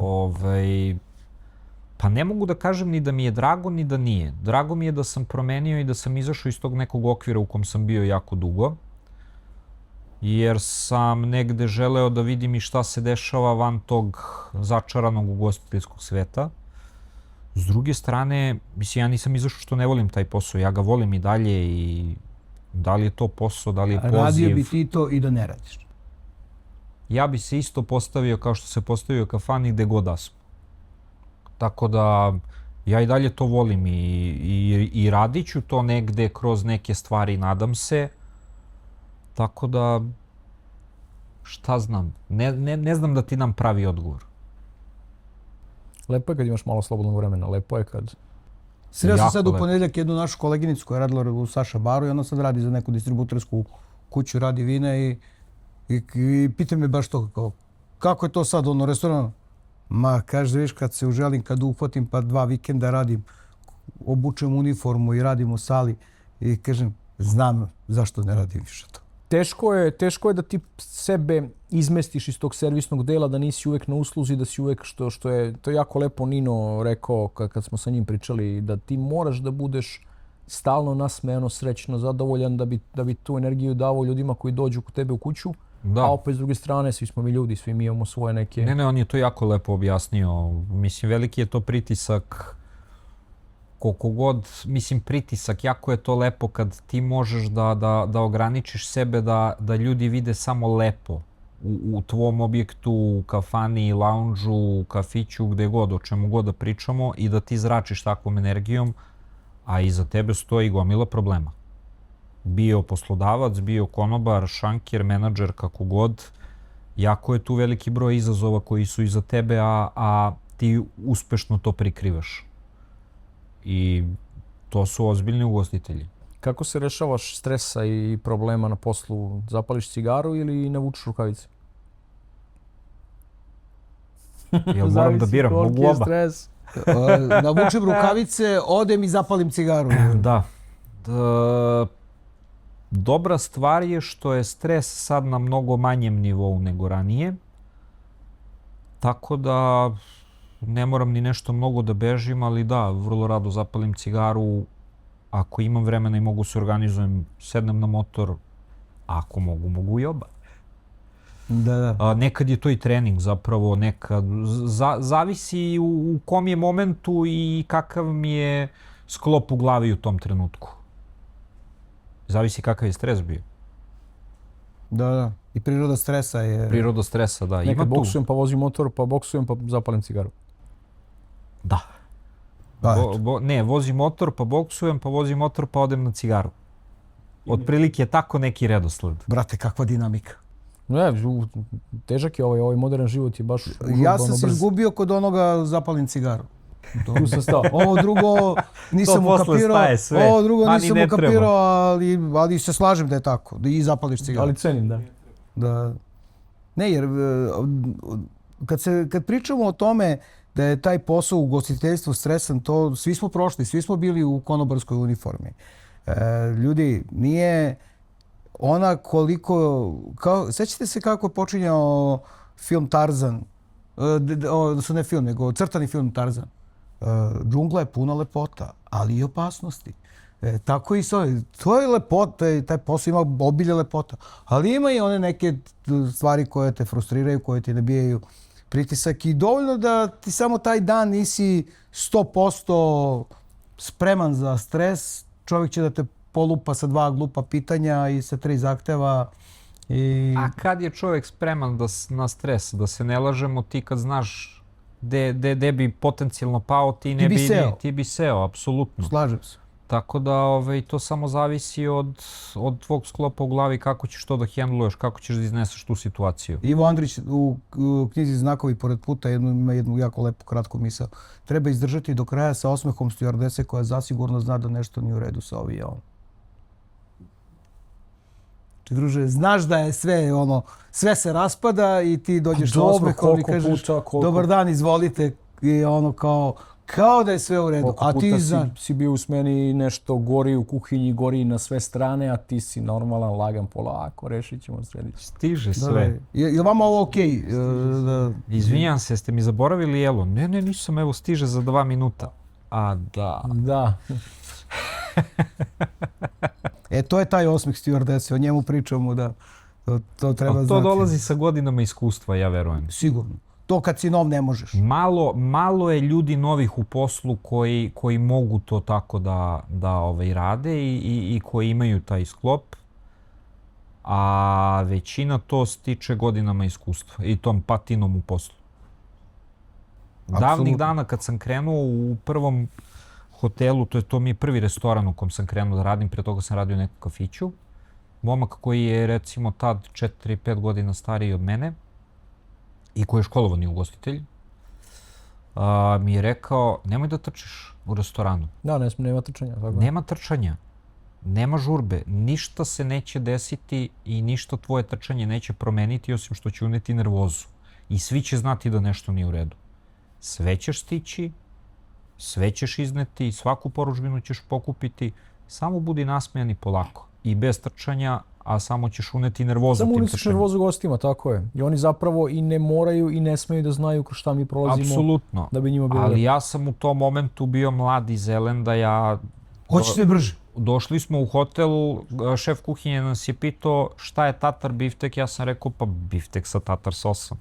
Pa ne mogu da kažem ni da mi je drago, ni da nije. Drago mi je da sam promenio i da sam izašao iz tog nekog okvira u kom sam bio jako dugo. Jer sam negde želeo da vidim i šta se dešava van tog začaranog ugostiteljskog sveta. S druge strane, mislim, ja nisam izašao što ne volim taj posao. Ja ga volim i dalje i da li je to posao, da li je poziv. Radio bi ti to i da ne radiš. Ja bi se isto postavio kao što se postavio kafani gde god da smo. Tako da ja i dalje to volim i radit ću to negde kroz neke stvari, nadam se. Tako da, šta znam, ne znam da ti dam pravi odgovor. Lepo je kad imaš malo slobodnog vremena, lepo je kad... Sreo sam Jako sad u lepo. ponedjeljak jednu našu koleginicu koja je radila u Saša baru i ona sad radi za neku distributersku kuću, radi vina i pita me baš to kako je to sad ono restoran? Ma kaže, viš kad se uželim, kad uhvatim pa 2 vikenda radim, obučem uniformu i radim u sali i kažem znam zašto ne radim više to. Teško je da ti sebe izmestiš iz tog servisnog dela, da nisi uvek na usluzi, da si uvek što je... To je jako lepo Nino rekao kad smo sa njim pričali, da ti moraš da budeš stalno nasmejano, srećno, zadovoljan da bi tu energiju davao ljudima koji dođu kod tebe u kuću. Da. A opet s druge strane, svi smo mi ljudi, svi mi imamo svoje neke... Ne, on je to jako lepo objasnio. Mislim, veliki je to pritisak, koliko god, mislim, pritisak, jako je to lepo kad ti možeš da ograničiš sebe, da ljudi vide samo lepo u tvom objektu, u kafani, lounge-u, u kafiću, gde god, o čemu god da pričamo i da ti zračiš takvom energijom, a iza tebe stoji gomila problema. Bio poslodavac, bio konobar, šankir, menadžer, kako god, jako je tu veliki broj izazova koji su iza tebe, a ti uspešno to prikrivaš. I to su ozbiljni ugostitelji. Kako se rešavaš stresa i problema na poslu? Zapališ cigaru ili navučeš rukavice? Jel moram da biram? Mogu oba. Stres. Navučem rukavice, odem i zapalim cigaru. Da. Dobra stvar je što je stres sad na mnogo manjem nivou nego ranije. Tako da ne moram ni nešto mnogo da bežim, ali da, vrlo rado zapalim cigaru. Ako imam vremena i mogu se organizujem, sednem na motor. Ako mogu i oba. Da. Nekad je to i trening zapravo, nekad. Zavisi u kom je momentu i kakav mi je sklop u glavi u tom trenutku. Zavisi kakav je stres bio. Da. I priroda stresa je... Priroda stresa, da. Nekad Ima tu. boksujem pa vozim motor, pa boksujem pa zapalim cigaru. Da. Ne, vozim motor, pa boksujem, pa vozim motor, pa odem na cigaru. Otprilike je tako neki redosled. Brate, kakva dinamika. Ne, težak je ovaj modern život je baš... Ja sam se izgubio kod onoga zapalim cigaru. Tu sam stao. Ovo drugo nisam To posle ukapirao. staje sve. Ovo drugo Pa ni nisam ne ukapirao, ali se slažem da je tako. Da i zapališ cigaru. Ali cenim, da. Da. Ne, jer kad pričamo o tome da je taj posao u ugostiteljstvu stresan, to svi smo prošli, svi smo bili u konobarskoj uniformi. Ljudi, nije ona koliko... Sećate se kako je počinjao film Tarzan? Da su ne film, nego crtani film Tarzan. Džungla je puna lepota, ali i opasnosti. Tako i to je lepota, taj posao ima obilje lepota. Ali ima i one neke stvari koje te frustriraju, koje ti nabijaju pritisak i dovoljno da ti samo taj dan nisi 100% spreman za stres, čovjek će da te polupa sa 2 glupa pitanja i sa 3 zahteva. A kad je čovjek spreman na stres, da se ne lažemo, ti kad znaš gde bi potencijalno pao, ti bi seo, apsolutno. Slažem se. Tako da to samo zavisi od tvog sklopa u glavi kako ćeš to da hendluješ, kako ćeš da izneseš tu situaciju. Ivo Andrić u knjizi Znakovi pored puta ima jednu jako lepu kratku misao. Treba izdržati do kraja sa osmehom stjuardese koja zasigurno zna da nešto nije u redu sa avionom. Druže, znaš da je sve se raspada i ti dođeš sa osmehom i kažeš dobar dan, izvolite, i kao da je sve u redu. Koliko a ti puta si bio u smeni, nešto gori u kuhinji, gori na sve strane, a ti si normalan, lagan, polako, rešit ćemo sredići. Stiže sve. Je vama ovo okej? Izvinjam se, jeste mi zaboravili jelo? Ne, nisam, evo stiže za 2 minuta. A da. Da. To je taj osmeh stjuardese, o njemu pričamo da to treba znati. To dolazi sa godinama iskustva, ja verujem. Sigurno. To kad si nov ne možeš. Malo je ljudi novih u poslu koji mogu to tako da rade i koji imaju taj sklop, a većina to stiče godinama iskustva i tom patinom u poslu. Davnih dana kad sam krenuo u prvom hotelu, to mi je prvi restoran u kom sam krenuo da radim, pre toga sam radio u nekom kafiću. Momak koji je recimo tad 4-5 godina stariji od mene i koji je školovani ugostitelj, mi je rekao nemoj da trčiš u restoranu. Da, nema trčanja. Tako. Nema trčanja, nema žurbe, ništa se neće desiti i ništa tvoje trčanje neće promeniti osim što će uneti nervozu. I svi će znati da nešto nije u redu. Sve ćeš stići, sve ćeš izneti, svaku poručbinu ćeš pokupiti, samo budi nasmejan i polako. I bez trčanja, a samo ćeš uneti nervozu tim trčanjem. Samo unesiš nervozu gostima, tako je. I oni zapravo i ne moraju i ne smeju da znaju kroz šta mi prolazimo. Apsolutno. Da bi njima bilo. Ali ja sam u tom momentu bio mlad i zelen da ja... Hoćete brže? Došli smo u hotel, šef kuhinje nas je pitao šta je tatar biftek, ja sam rekao pa biftek sa tatar sosom.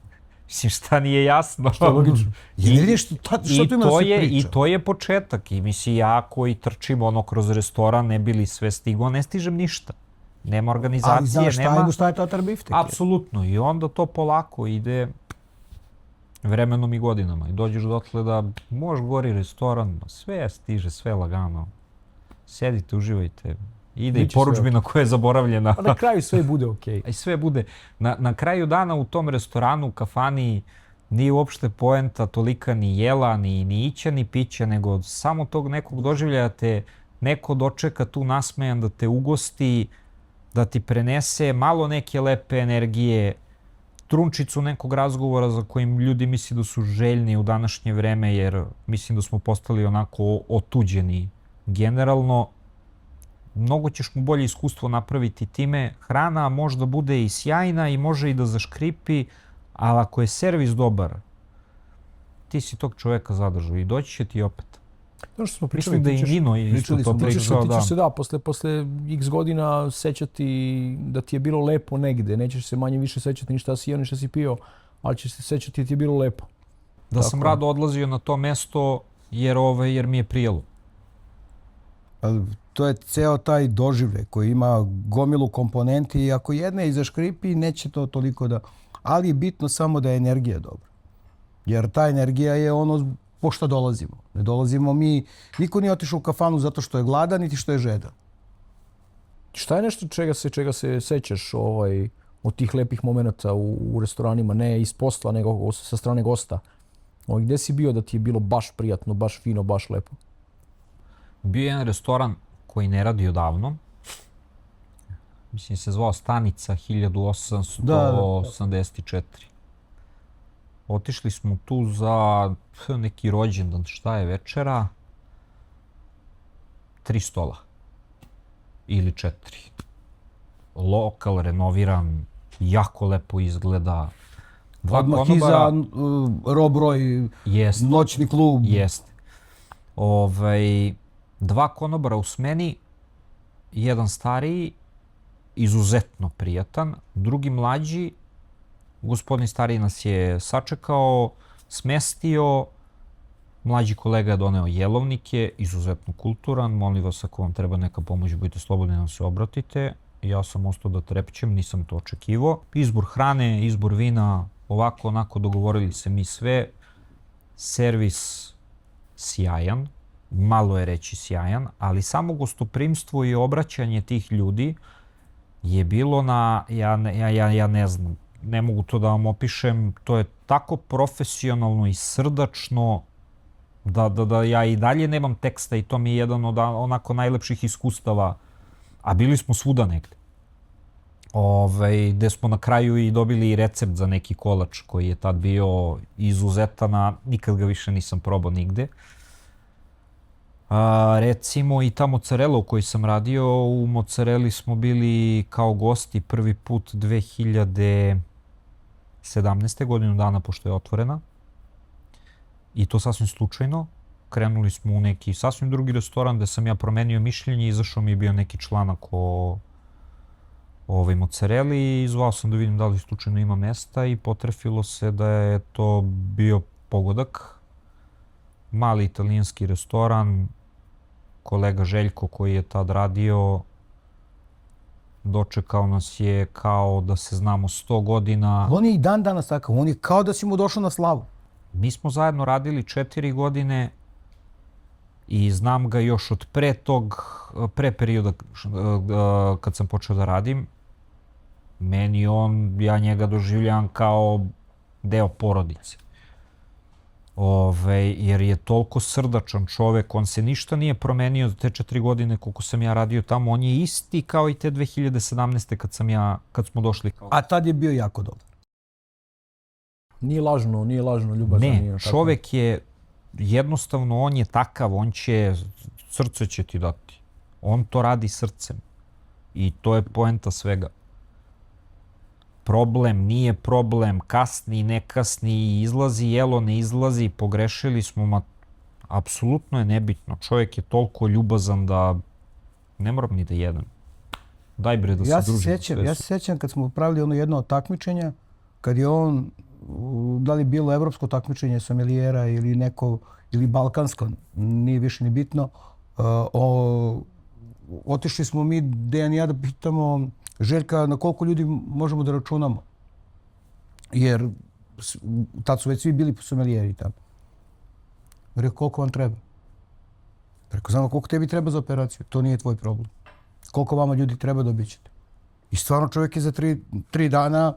Mislim, šta nije jasno. Što je logično. I to je početak. I mislim, ja koji trčim kroz restoran, ne bi li sve stigo, ne stižem ništa. Nema organizacije, ali znaš šta je tatar biftek? Apsolutno. I onda to polako ide vremenom i godinama. I dođeš dotle da možeš gori restoran, sve stiže, sve lagano. Sedite, uživajte. Ide i poručbina koja je zaboravljena. A na kraju sve bude okej. I sve bude. Na kraju dana u tom restoranu, kafani, nije uopšte poenta tolika ni jela, ni ića, ni pića, nego samo tog nekog doživljaja te neko dočeka tu nasmejan da te ugosti, da ti prenese malo neke lepe energije, trunčicu nekog razgovora za kojim ljudi misli da su željni u današnje vreme, jer mislim da smo postali onako otuđeni generalno. Mnogo ćeš mu bolje iskustvo napraviti time. Hrana možda bude i sjajna i može i da zaškripi, ali ako je servis dobar, ti si tog čoveka zadržao i doći će ti opet. Mislim da i Nino je isto to pričao. Ti ćeš se posle x godina sećati da ti je bilo lepo negde. Nećeš se manje više sećati ni šta si jeo, ni šta si pio, ali ćeš se sećati da ti je bilo lepo. Da sam rado odlazio na to mesto jer mi je prijelo. To je ceo taj doživljaj koji ima gomilu komponenti i ako jedna i zaškripi, neće to toliko da... Ali je bitno samo da je energija dobra. Jer ta energija je ono po što dolazimo. Ne dolazimo mi... Niko nije otišao u kafanu zato što je gladan, niti što je žedan. Šta je nešto čega se sećaš od tih lepih momenta u restoranima, ne iz posla, nego sa strane gosta? Gde si bio da ti je bilo baš prijatno, baš fino, baš lepo? Bio je jedan restoran koji ne radi odavno. Mislim se zvao Stanica 1884. Otišli smo tu za neki rođendan, šta je večera? 3 stola. Ili 4. Lokal renoviran, jako lepo izgleda. Odmah iza Rob Roy, noćni klub. Jeste. 2 konobara u smeni, jedan stariji, izuzetno prijatan, drugi mlađi. Gospodin stariji nas je sačekao, smestio, mlađi kolega je doneo jelovnike, izuzetno kulturan. Molim vas, ako vam treba neka pomoć, budite slobodni da nam se obratite. Ja sam ostao da trepćem, nisam to očekivao. Izbor hrane, izbor vina, ovako, onako, dogovorili se mi sve. Servis sjajan. malo je reći sjajan, ali samo gostoprimstvo i obraćanje tih ljudi je bilo ja ne znam, ne mogu to da vam opišem, to je tako profesionalno i srdačno da ja i dalje nemam teksta i to mi je jedan od onako najlepših iskustava, a bili smo svuda negde. Gde smo na kraju i dobili recept za neki kolač koji je tad bio izuzetan, a nikad ga više nisam probao nigde. Recimo i ta mozzarella u kojoj sam radio, u mozzarelli smo bili kao gosti prvi put 2017. godinu dana pošto je otvorena. I to sasvim slučajno. Krenuli smo u neki sasvim drugi restoran gde sam ja promenio mišljenje i izašao mi je bio neki članak o mozzarelli i zvao sam da vidim da li slučajno ima mesta i potrefilo se da je to bio pogodak. Mali italijanski restoran, kolega Željko koji je tad radio, dočekao nas je kao da se znamo 100 godina. On je i dan danas takav, on je kao da si mu došao na slavu. Mi smo zajedno radili 4 godine i znam ga još od pre perioda kad sam počeo da radim. Ja njega doživljavam kao deo porodice. Jer je toliko srdačan čovek, on se ništa nije promenio za te 4 godine koliko sam ja radio tamo, on je isti kao i te 2017. kad smo došli. A tad je bio jako dobar. Nije lažno ljubazan. Ne, čovek je, jednostavno on je takav, srce će ti dati. On to radi srcem. I to je poenta svega. Problem, nije problem, kasni, ne kasni, izlazi, jelo, ne izlazi, pogrešili smo, apsolutno je nebitno. Čovjek je toliko ljubazan da ne moram ni da jedem. Daj bre da se družimo. Ja se sjećam kad smo pravili ono jedno od takmičenja, kad je on, da li bilo evropsko takmičenje sommelijera ili neko, ili balkansko, nije više ni bitno, otišli smo mi, Dejan i ja, da pitamo Željka na koliko ljudi možemo da računamo. Jer tad su već svi bili sommelijeri tamo. Rekao, koliko vam treba? Rekao, znamo koliko tebi treba za operaciju, to nije tvoj problem. Koliko vama ljudi treba, dobit ćete. I stvarno čovjek je za 3 dana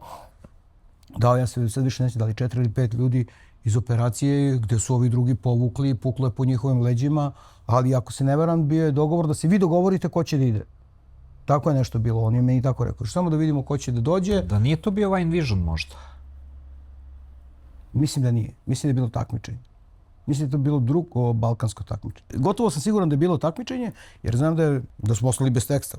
dao, ja se sad više neće, da li 4 ili 5 ljudi iz operacije gdje su ovi drugi povukli, puklo je po njihovim leđima, ali ako se ne varam, bio je dogovor da se vi dogovorite ko će da ide. Tako je nešto bilo, on je meni tako rekao. Samo da vidimo ko će da dođe. Da nije to bio Wine Vision možda? Mislim da nije. Mislim da je bilo takmičenje. Mislim da je to bilo drugo balkansko takmičenje. Gotovo sam siguran da je bilo takmičenje, jer znam da smo ostali bez teksta.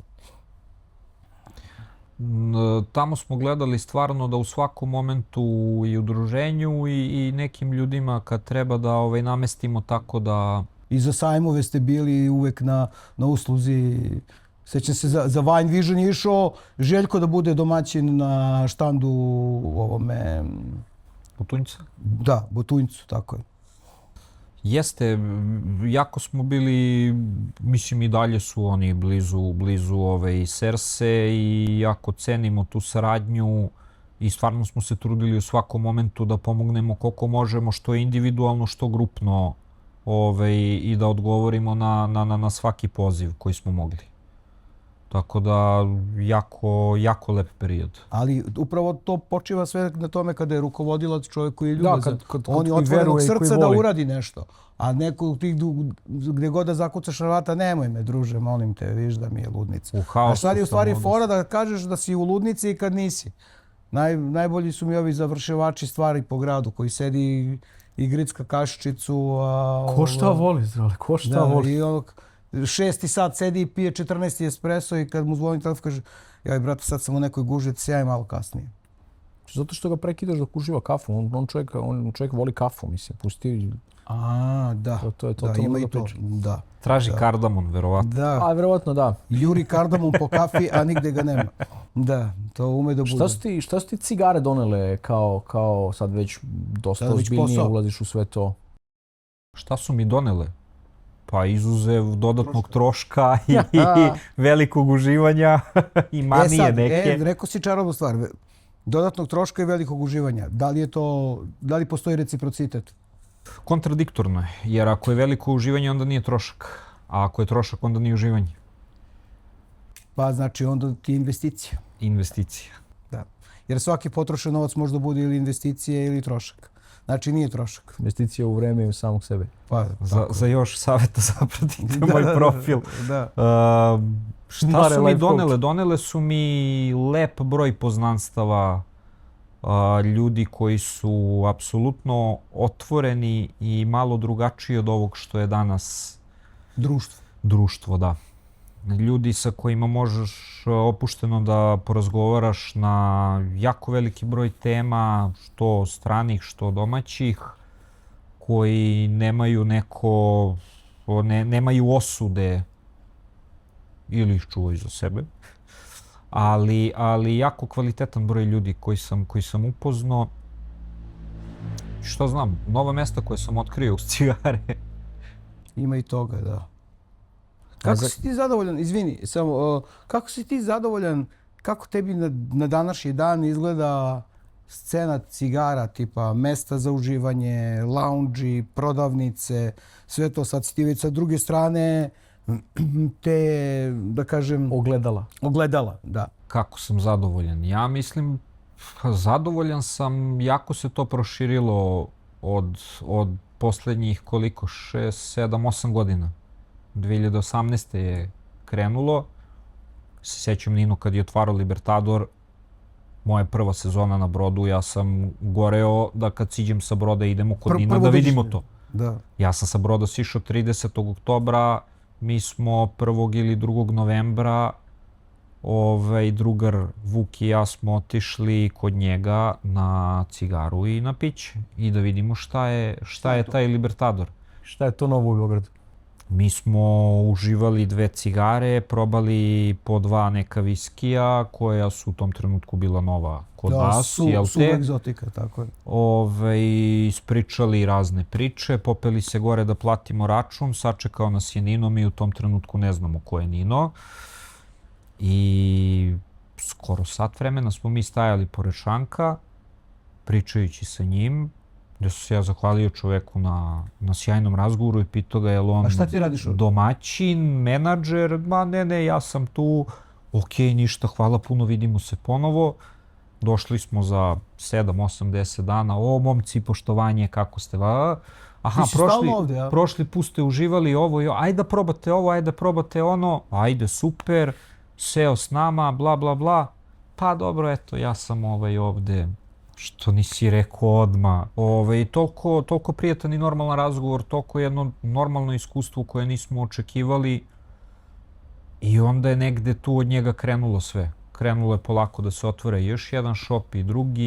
Tamo smo gledali stvarno da u svakom momentu i udruženju i nekim ljudima kad treba da namestimo tako da... I za sajmove ste bili uvek na usluzi. Sjećam se, za Wine Vision je išao Željko da bude domaćin na štandu ovome... Butunjca? Da, Butunjcu, tako je. Jeste, jako smo bili, mislim i dalje su oni blizu ove Serse i jako cenimo tu saradnju i stvarno smo se trudili u svakom momentu da pomognemo koliko možemo, što individualno, što grupno i da odgovorimo na svaki poziv koji smo mogli. Tako da, jako lep period. Ali upravo to počiva sve na tome kada je rukovodilac čovjek koji je ljubazan. On je otvorenog srca da uradi nešto. A neko gdje god da zakucaš na vrata, nemoj me druže, molim te, viš da mi je ludnica. A sad je u stvari fora da kažeš da si u ludnici i kad nisi. Najbolji su mi ovi završevači stvari po gradu koji sedi i gricka kašičicu. Ko šta voli, zdrale, ko šta voli. 6. sat sedi i pije 14. espresso i kad mu zvoni telefon kaže jaj brate sad sam u nekoj gužvi, sjaj malo kasnije. Zato što ga prekidaš dok uživa kafu, on čovjek voli kafu, mislim, pusti. Da, to je da, ima i to. Da. Traži kardamon, verovatno. Da. A, verovatno da. Juri kardamon po kafi, a nigde ga nema. Da, to ume da bude. Šta su ti cigare donele kao sad već dosta ozbiljnije ulaziš u sve to? Šta su mi donele? Pa izuzev dodatnog troška i velikog uživanja i manije neke. Rekao si čarobnu stvar. Dodatnog troška i velikog uživanja. Da li postoji reciprocitet? Kontradiktorno je, jer ako je veliko uživanje, onda nije trošak. A ako je trošak, onda nije uživanje. Pa znači onda ti investicija. Investicija. Da. Jer svaki potrošen novac može da bude ili investicije ili trošak. Znači nije trošak. Investicija u vreme i u samog sebe. Pa, Za još savjeta zapratite moj profil. Da. Šta Mare su mi life donele? coach. Donele su mi lep broj poznanstava, ljudi koji su apsolutno otvoreni i malo drugačiji od ovog što je danas društvo, da. Ljudi sa kojima možeš opušteno da porazgovaraš na jako veliki broj tema, što stranih, što domaćih, koji nemaju nemaju osude ili ih čuvaju za sebe. Ali jako kvalitetan broj ljudi koji sam upoznao. Što znam, nova mesta koje sam otkrio uz cigare. Ima i toga, da. Kako si ti zadovoljan, izvini, samo, kako si ti zadovoljan, kako tebi na današnji dan izgleda scena cigara, tipa mesta za uživanje, lounge, prodavnice, sve to, sad si ti već sa druge strane te, da kažem... Ogledala, da. Kako sam zadovoljan? Ja mislim, zadovoljan sam, jako se to proširilo od posljednjih koliko, 6, 7, 8 godina. 2018. je krenulo. Se sjećam Nino kad je otvarao Libertador, moja prva sezona na brodu, ja sam goreo da kad siđem sa broda idemo kod Nina da vidimo to. Da. Ja sam sa broda sišao 30. oktobra, mi smo 1. ili 2. novembra, drugar Vuk i ja smo otišli kod njega na cigaru i na piće i da vidimo šta je taj Libertador. Šta je to novo u Beogradu? Mi smo uživali 2 cigare, probali po 2 neka viskija koja su u tom trenutku bila nova kod nas, jel te? Suva egzotika, tako je. Ispričali razne priče, popeli se gore da platimo račun, sačekao nas je Nino, mi u tom trenutku ne znamo ko je Nino. I skoro sat vremena smo mi stajali pored šanka, pričajući sa njim, gdje sam se ja zahvalio čoveku na sjajnom razgovoru i pitao ga je li on domaćin, menadžer, ma ne, ja sam tu, okej, ništa, hvala puno, vidimo se ponovo. Došli smo za 7, 8, 10 dana, momci, poštovanje, kako ste, aha, prošli put ste uživali ovo, ajde da probate ovo, ajde da probate ono, ajde, super, seo s nama, bla, bla, bla, pa dobro, eto, ja sam ovde, što nisi rekao odmah. Toliko prijatan i normalan razgovor, toliko jedno normalno iskustvo koje nismo očekivali i onda je negde tu od njega krenulo sve. Krenulo je polako da se otvore još jedan shop i drugi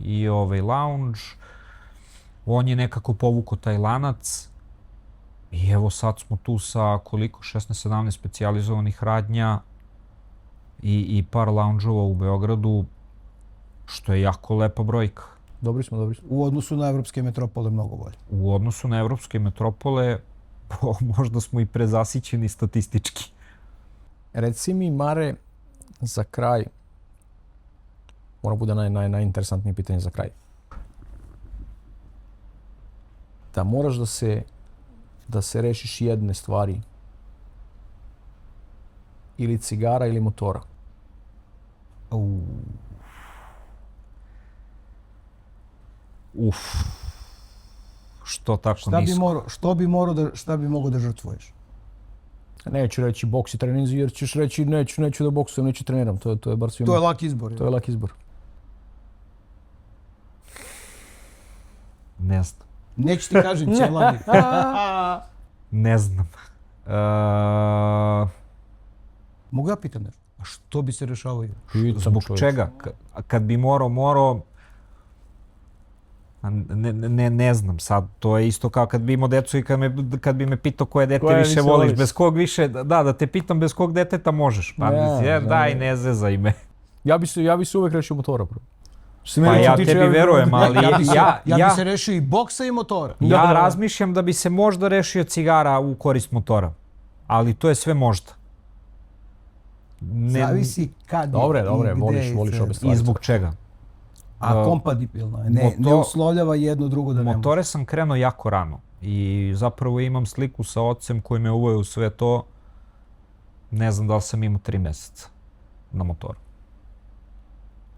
i lounge. On je nekako povukao taj lanac i evo sad smo tu sa koliko, 16-17 specijalizovanih radnja i par loungeova u Beogradu, što je jako lepa brojka. Dobri smo. U odnosu na evropske metropole mnogo bolje. U odnosu na evropske metropole možda smo i prezasićeni statistički. Reci mi, Mare, za kraj, mora bude najinteresantnije pitanje za kraj. Da moraš da se rešiš jedne stvari, ili cigara ili motora. Što tako nisko? Šta bi mogao da žrtvuješ? Neću reći boks i trening, jer ćeš reći neću da boksujem, neću treniram. To je bar svima. To je lak izbor. To je lak izbor. Ne znam. Neću ti kažem, ćelani. Ne znam. Mogu ja pitam nešto? A što bi se rešavao? Zbog čega? Kad bi morao... Ne znam sad, to je isto kao kad bi imao decu i kad bi me pitao koje dete više voliš, bez kog više, da te pitam bez kog deteta možeš, pa daj ne zezaj me. Ja bi se uvek rešio motora, bro. Pa ja tebi verujem, ali ja bi se rešio i boksa i motora. Ja razmišljam da bi se možda rešio cigara u korist motora, ali to je sve možda. Zavisi kad Dobre, voliš obe stvari. I zbog čega? A kompatibilno je, ne uslovljava jedno drugo da ne može. Motore sam krenuo jako rano i zapravo imam sliku sa ocem koji me uveo u sve to. Ne znam da li sam imao 3 meseca na motoru.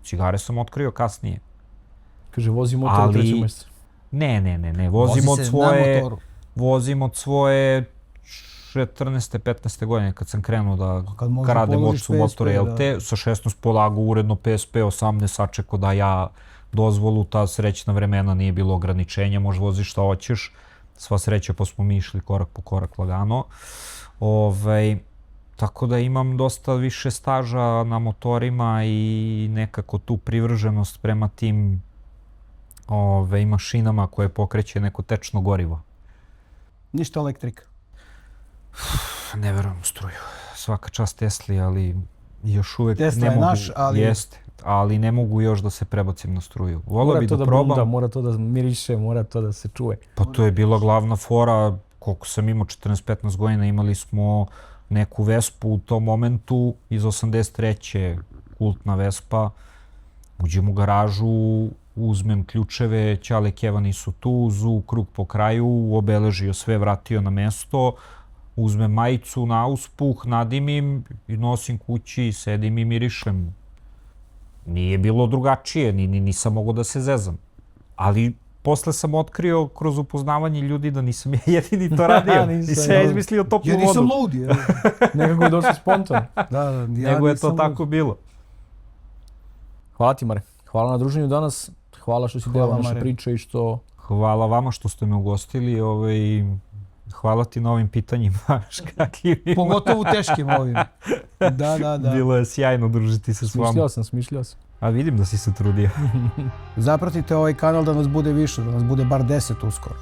Cigare sam otkrio kasnije. Kaže, vozi motor u 3. mjesecu. Ne. Vozim od svoje 14. 15. godine kad sam krenuo da radim očcu motore LT. Sa 16 polagao uredno PSP, 18 sačekao da ja dozvolu, ta srećna vremena nije bilo ograničenja, možeš voziš šta hoćeš. Sva sreća pa smo mi išli korak po korak lagano. Tako da imam dosta više staža na motorima i nekako tu privrženost prema tim mašinama koje pokreće neko tečno gorivo. Ništa elektrika? Ne verujem u struju. Svaka čast Tesli, ali još uvek Tesla ne mogu. Naš, ali... Jeste, ali ne mogu još da se prebacim na struju. Voleo bi da probam. Bunda, mora to da miriše, mora to da se čuje. Pa to je bila glavna fora. Koliko sam imao, 14-15 godina, imali smo neku Vespu u tom momentu iz 83. kultna Vespa. Uđem u garažu, uzmem ključeve, Ćale Kevani su tu, zu krug po kraju, obeležio sve, vratio na mesto, uzmem majicu na uspuh, nadimim i nosim kući, sedim i mirišem. Nije bilo drugačije, nisam mogao da se zezam. Ali posle sam otkrio kroz upoznavanje ljudi da nisam ja jedini to radio. Nisam ja izmislio toplu vodu. Ja nisam ludi. Nekako je došlo spontano. Nego je to tako bilo. Hvala ti, Mare. Hvala na druženju danas. Hvala što si deo naše priče i što... Hvala vama što ste me ugostili. Hvala ti na ovim pitanjima. Pogotovo u teškim ovim. Da. Bilo je sjajno družiti se s vama. Smišljao sam. A vidim da si se trudio. Zapratite ovaj kanal da nas bude više, da nas bude bar 10 uskoro.